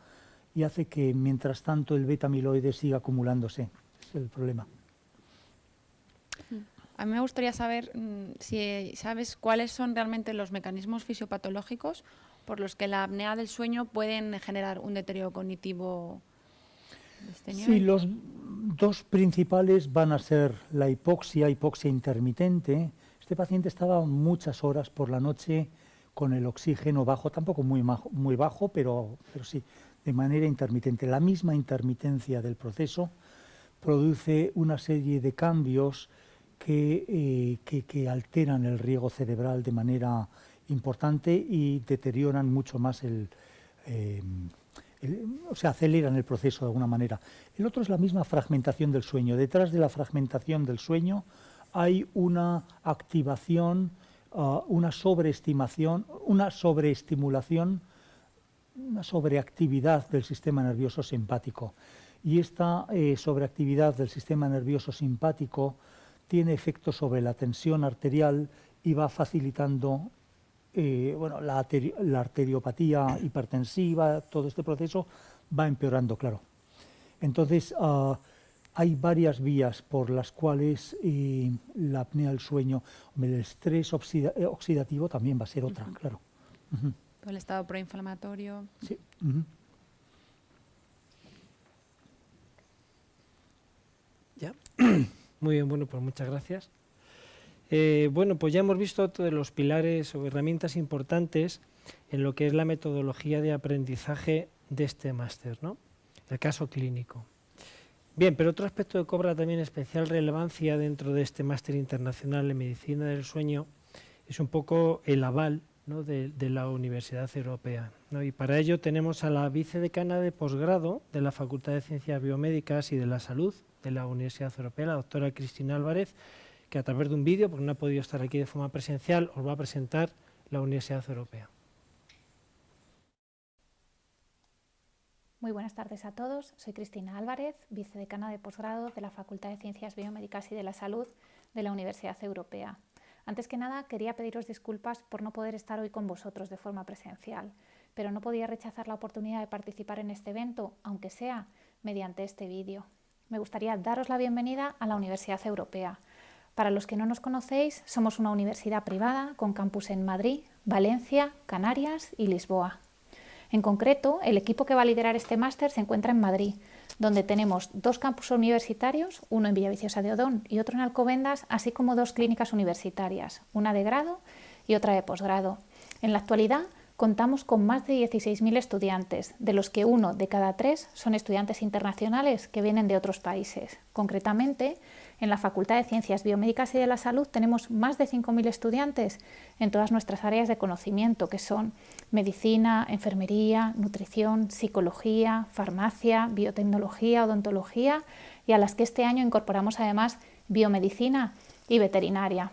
y hace que mientras tanto el beta amiloide siga acumulándose. Ese es el problema. A mí me gustaría saber si sabes cuáles son realmente los mecanismos fisiopatológicos por los que la apnea del sueño pueden generar un deterioro cognitivo de este nivel. Sí, los dos principales van a ser la hipoxia intermitente. Este paciente estaba muchas horas por la noche con el oxígeno bajo, tampoco muy bajo, pero sí, de manera intermitente. La misma intermitencia del proceso produce una serie de cambios que alteran el riego cerebral de manera importante y deterioran mucho más o sea, aceleran el proceso de alguna manera. El otro es la misma fragmentación del sueño. Detrás de la fragmentación del sueño hay una activación, una sobreestimación, una sobreestimulación, una sobreactividad del sistema nervioso simpático. Y esta sobreactividad del sistema nervioso simpático tiene efectos sobre la tensión arterial y va facilitando la arteriopatía hipertensiva. Todo este proceso va empeorando, claro. Entonces, hay varias vías por las cuales la apnea del sueño, el estrés oxidativo también va a ser otra, claro. El estado proinflamatorio. Sí. ¿Ya? Muy bien, bueno, pues muchas gracias. Bueno, pues ya hemos visto todos los pilares o herramientas importantes en lo que es la metodología de aprendizaje de este máster, ¿no? El caso clínico. Bien, pero otro aspecto que cobra también especial relevancia dentro de este máster internacional en medicina del sueño es un poco el aval, ¿no?, de la Universidad Europea, ¿no? Y para ello tenemos a la vicedecana de posgrado de la Facultad de Ciencias Biomédicas y de la Salud de la Universidad Europea, la doctora Cristina Álvarez, que a través de un vídeo, porque no ha podido estar aquí de forma presencial, os va a presentar la Universidad Europea. Muy buenas tardes a todos. Soy Cristina Álvarez, vicedecana de posgrado de la Facultad de Ciencias Biomédicas y de la Salud de la Universidad Europea. Antes que nada, quería pediros disculpas por no poder estar hoy con vosotros de forma presencial, pero no podía rechazar la oportunidad de participar en este evento, aunque sea mediante este vídeo. Me gustaría daros la bienvenida a la Universidad Europea. Para los que no nos conocéis, somos una universidad privada con campus en Madrid, Valencia, Canarias y Lisboa. En concreto, el equipo que va a liderar este máster se encuentra en Madrid, donde tenemos 2 campus universitarios, uno en Villaviciosa de Odón y otro en Alcobendas, así como 2 clínicas universitarias, una de grado y otra de posgrado. En la actualidad contamos con más de 16.000 estudiantes, de los que 1 de cada 3 son estudiantes internacionales que vienen de otros países. Concretamente, en la Facultad de Ciencias Biomédicas y de la Salud tenemos más de 5.000 estudiantes en todas nuestras áreas de conocimiento, que son medicina, enfermería, nutrición, psicología, farmacia, biotecnología, odontología, y a las que este año incorporamos además biomedicina y veterinaria.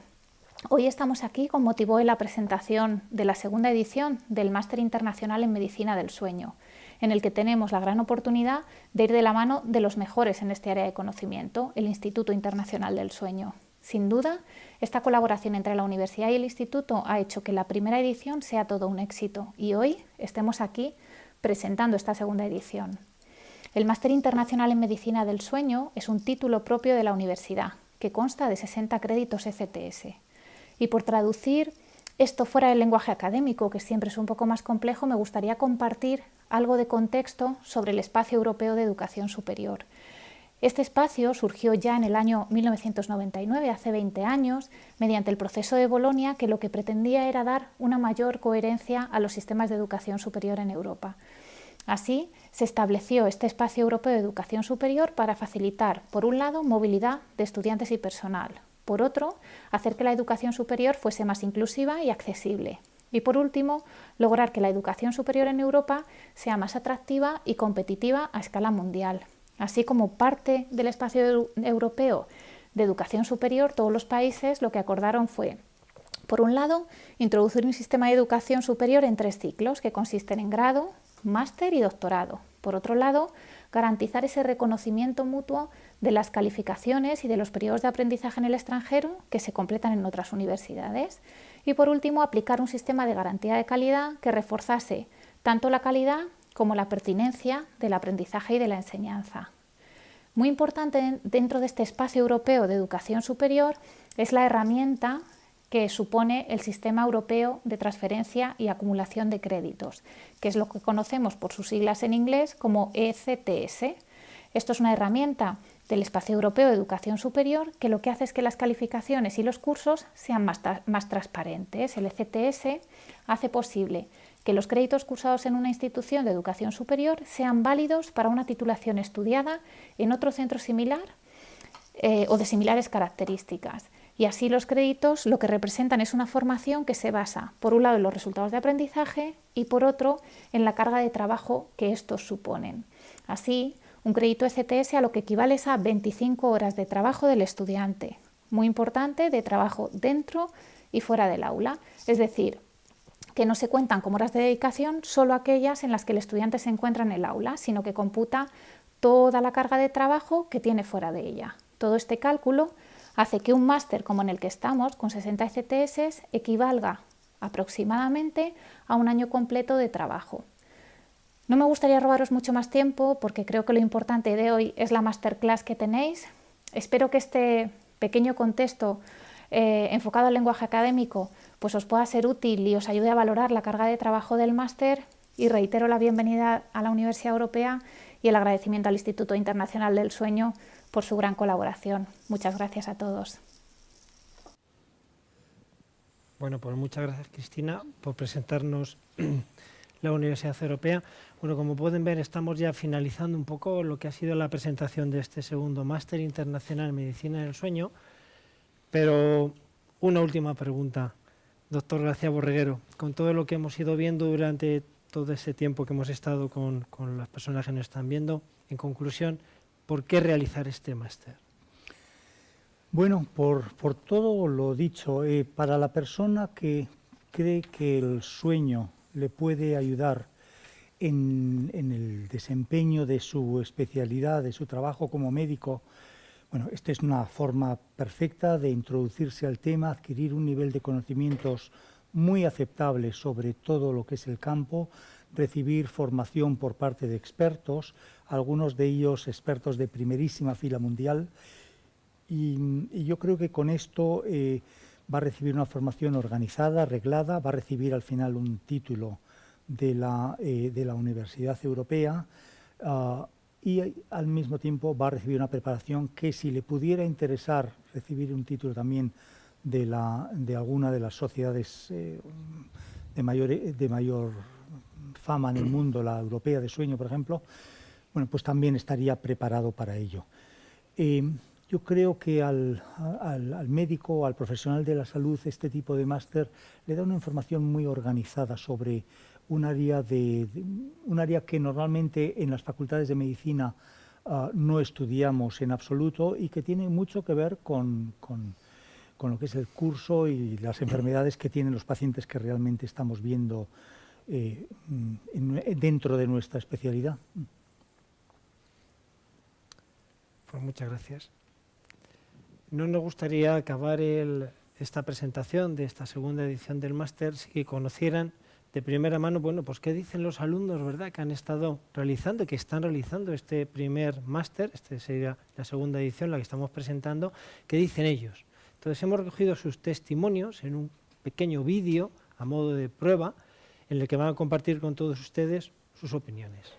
Hoy estamos aquí con motivo de la presentación de la segunda edición del Máster Internacional en Medicina del Sueño, en el que tenemos la gran oportunidad de ir de la mano de los mejores en este área de conocimiento, el Instituto Internacional del Sueño. Sin duda, esta colaboración entre la universidad y el instituto ha hecho que la primera edición sea todo un éxito y hoy estemos aquí presentando esta segunda edición. El Máster Internacional en Medicina del Sueño es un título propio de la universidad, que consta de 60 créditos ECTS. Y por traducir esto fuera del lenguaje académico, que siempre es un poco más complejo, me gustaría compartir algo de contexto sobre el Espacio Europeo de Educación Superior. Este espacio surgió ya en el año 1999, hace 20 años, mediante el proceso de Bolonia, que lo que pretendía era dar una mayor coherencia a los sistemas de educación superior en Europa. Así, se estableció este Espacio Europeo de Educación Superior para facilitar, por un lado, movilidad de estudiantes y personal, por otro, hacer que la educación superior fuese más inclusiva y accesible. Y por último, lograr que la educación superior en Europa sea más atractiva y competitiva a escala mundial. Así como parte del espacio europeo de educación superior, todos los países lo que acordaron fue, por un lado, introducir un sistema de educación superior en 3 ciclos que consisten en grado, máster y doctorado. Por otro lado, garantizar ese reconocimiento mutuo de las calificaciones y de los periodos de aprendizaje en el extranjero que se completan en otras universidades. Y por último, aplicar un sistema de garantía de calidad que reforzase tanto la calidad como la pertinencia del aprendizaje y de la enseñanza. Muy importante dentro de este espacio europeo de educación superior es la herramienta que supone el Sistema Europeo de Transferencia y Acumulación de Créditos, que es lo que conocemos por sus siglas en inglés como ECTS. Esto es una herramienta del Espacio Europeo de Educación Superior que lo que hace es que las calificaciones y los cursos sean más transparentes. El ECTS hace posible que los créditos cursados en una institución de educación superior sean válidos para una titulación estudiada en otro centro similar o de similares características. Y así los créditos lo que representan es una formación que se basa, por un lado, en los resultados de aprendizaje y, por otro, en la carga de trabajo que estos suponen. Así, un crédito ECTS a lo que equivale a 25 horas de trabajo del estudiante, muy importante, de trabajo dentro y fuera del aula, es decir, que no se cuentan como horas de dedicación solo aquellas en las que el estudiante se encuentra en el aula, sino que computa toda la carga de trabajo que tiene fuera de ella. Todo este cálculo hace que un máster como en el que estamos, con 60 ECTS, equivalga aproximadamente a un año completo de trabajo. No me gustaría robaros mucho más tiempo porque creo que lo importante de hoy es la masterclass que tenéis. Espero que este pequeño contexto enfocado al lenguaje académico pues os pueda ser útil y os ayude a valorar la carga de trabajo del máster, y reitero la bienvenida a la Universidad Europea y el agradecimiento al Instituto Internacional del Sueño por su gran colaboración. Muchas gracias a todos. Bueno, pues muchas gracias, Cristina, por presentarnos la Universidad Europea. Bueno, como pueden ver, estamos ya finalizando un poco lo que ha sido la presentación de este segundo Máster Internacional en Medicina del Sueño, pero una última pregunta, doctor García Borreguero. Con todo lo que hemos ido viendo durante todo ese tiempo que hemos estado con las personas que nos están viendo, en conclusión, ¿por qué realizar este máster? Bueno, por todo lo dicho, para la persona que cree que el sueño le puede ayudar en el desempeño de su especialidad, de su trabajo como médico, bueno, esta es una forma perfecta de introducirse al tema, adquirir un nivel de conocimientos muy aceptable sobre todo lo que es el campo, recibir formación por parte de expertos, algunos de ellos expertos de primerísima fila mundial, y yo creo que con esto va a recibir una formación organizada, arreglada, va a recibir al final un título de la Universidad Europea y al mismo tiempo va a recibir una preparación que, si le pudiera interesar recibir un título también de alguna de las sociedades de mayor fama en el mundo, la europea de sueño, por ejemplo, bueno, pues también estaría preparado para ello. Yo creo que al médico, al profesional de la salud, este tipo de máster le da una información muy organizada sobre un área que normalmente en las facultades de medicina no estudiamos en absoluto y que tiene mucho que ver con lo que es el curso y las enfermedades que tienen los pacientes que realmente estamos viendo dentro de nuestra especialidad. Pues muchas gracias. No nos gustaría acabar esta presentación de esta segunda edición del máster si conocieran de primera mano, bueno, pues qué dicen los alumnos, ¿verdad?, que han estado realizando, que están realizando este primer máster, esta sería la segunda edición, la que estamos presentando, qué dicen ellos. Entonces hemos recogido sus testimonios en un pequeño vídeo a modo de prueba en el que van a compartir con todos ustedes sus opiniones.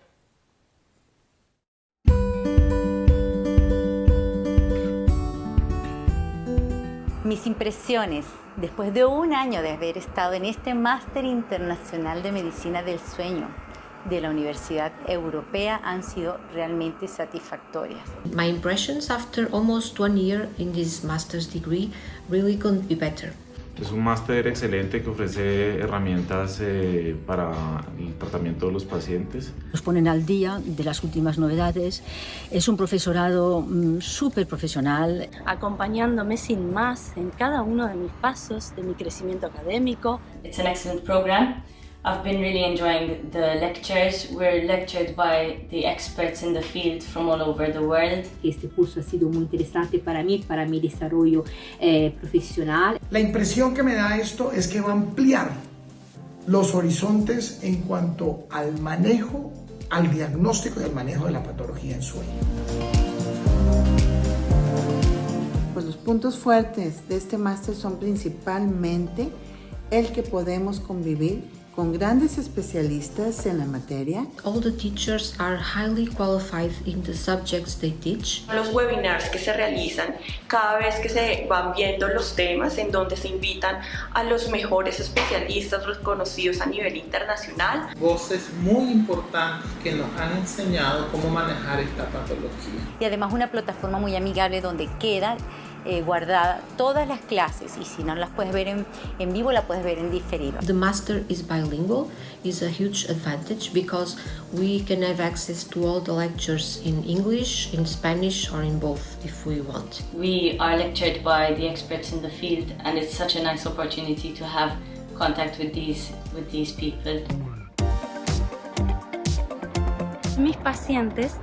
Mis impresiones, después de un año de haber estado en este Máster Internacional de Medicina del Sueño de la Universidad Europea, han sido realmente satisfactorias. My impressions after almost 1 year in this master's degree really couldn't be better. Es un máster excelente que ofrece herramientas para el tratamiento de los pacientes. Nos ponen al día de las últimas novedades. Es un profesorado súper profesional. Acompañándome sin más en cada uno de mis pasos de mi crecimiento académico. It's an excellent program. I've been really enjoying the lectures. We're lectured by the experts in the field from all over the world. Este curso ha sido muy interesante para mí, para mi desarrollo profesional. La impresión que me da esto es que va a ampliar los horizontes en cuanto al manejo al diagnóstico y al manejo de la patología en sueño. Pues los puntos fuertes de este máster son principalmente el que podemos convivir con grandes especialistas en la materia. All the teachers are highly qualified in the subjects they teach. Los webinars que se realizan cada vez que se van viendo los temas, en donde se invitan a los mejores especialistas reconocidos a nivel internacional. Voces muy importantes que nos han enseñado cómo manejar esta patología. Y además una plataforma muy amigable donde queda guardada todas las clases, y si no las puedes ver en vivo, la puedes ver en diferido. The master is bilingual, is a huge advantage because we can have access to all the lectures in English, in Spanish or in both if we want. We are lectured by the experts in the field, and it's such a nice opportunity to have contact with these people. Mis pacientes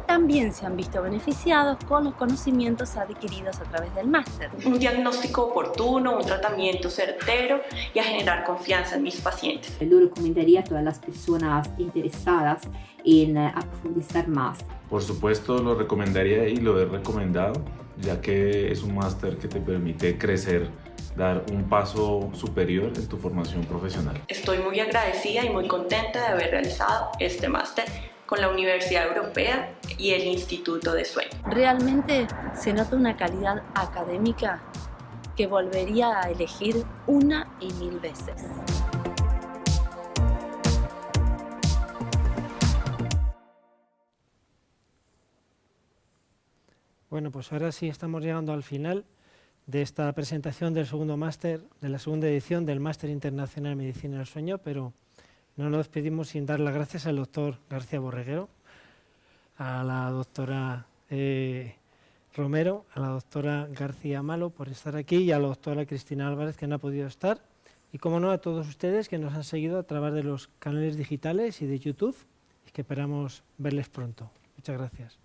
también se han visto beneficiados con los conocimientos adquiridos a través del máster. Un diagnóstico oportuno, un tratamiento certero y a generar confianza en mis pacientes. Lo recomendaría a todas las personas interesadas en profundizar más. Por supuesto lo recomendaría y lo he recomendado, ya que es un máster que te permite crecer, dar un paso superior en tu formación profesional. Estoy muy agradecida y muy contenta de haber realizado este máster con la Universidad Europea y el Instituto de Sueño. Realmente se nota una calidad académica que volvería a elegir una y mil veces. Bueno, pues ahora sí estamos llegando al final de esta presentación del segundo máster, de la segunda edición del Máster Internacional en Medicina del Sueño, pero no nos despedimos sin dar las gracias al doctor García Borreguero, a la doctora Romero, a la doctora García Malo por estar aquí y a la doctora Cristina Álvarez, que no ha podido estar, y como no a todos ustedes que nos han seguido a través de los canales digitales y de YouTube, y que esperamos verles pronto. Muchas gracias.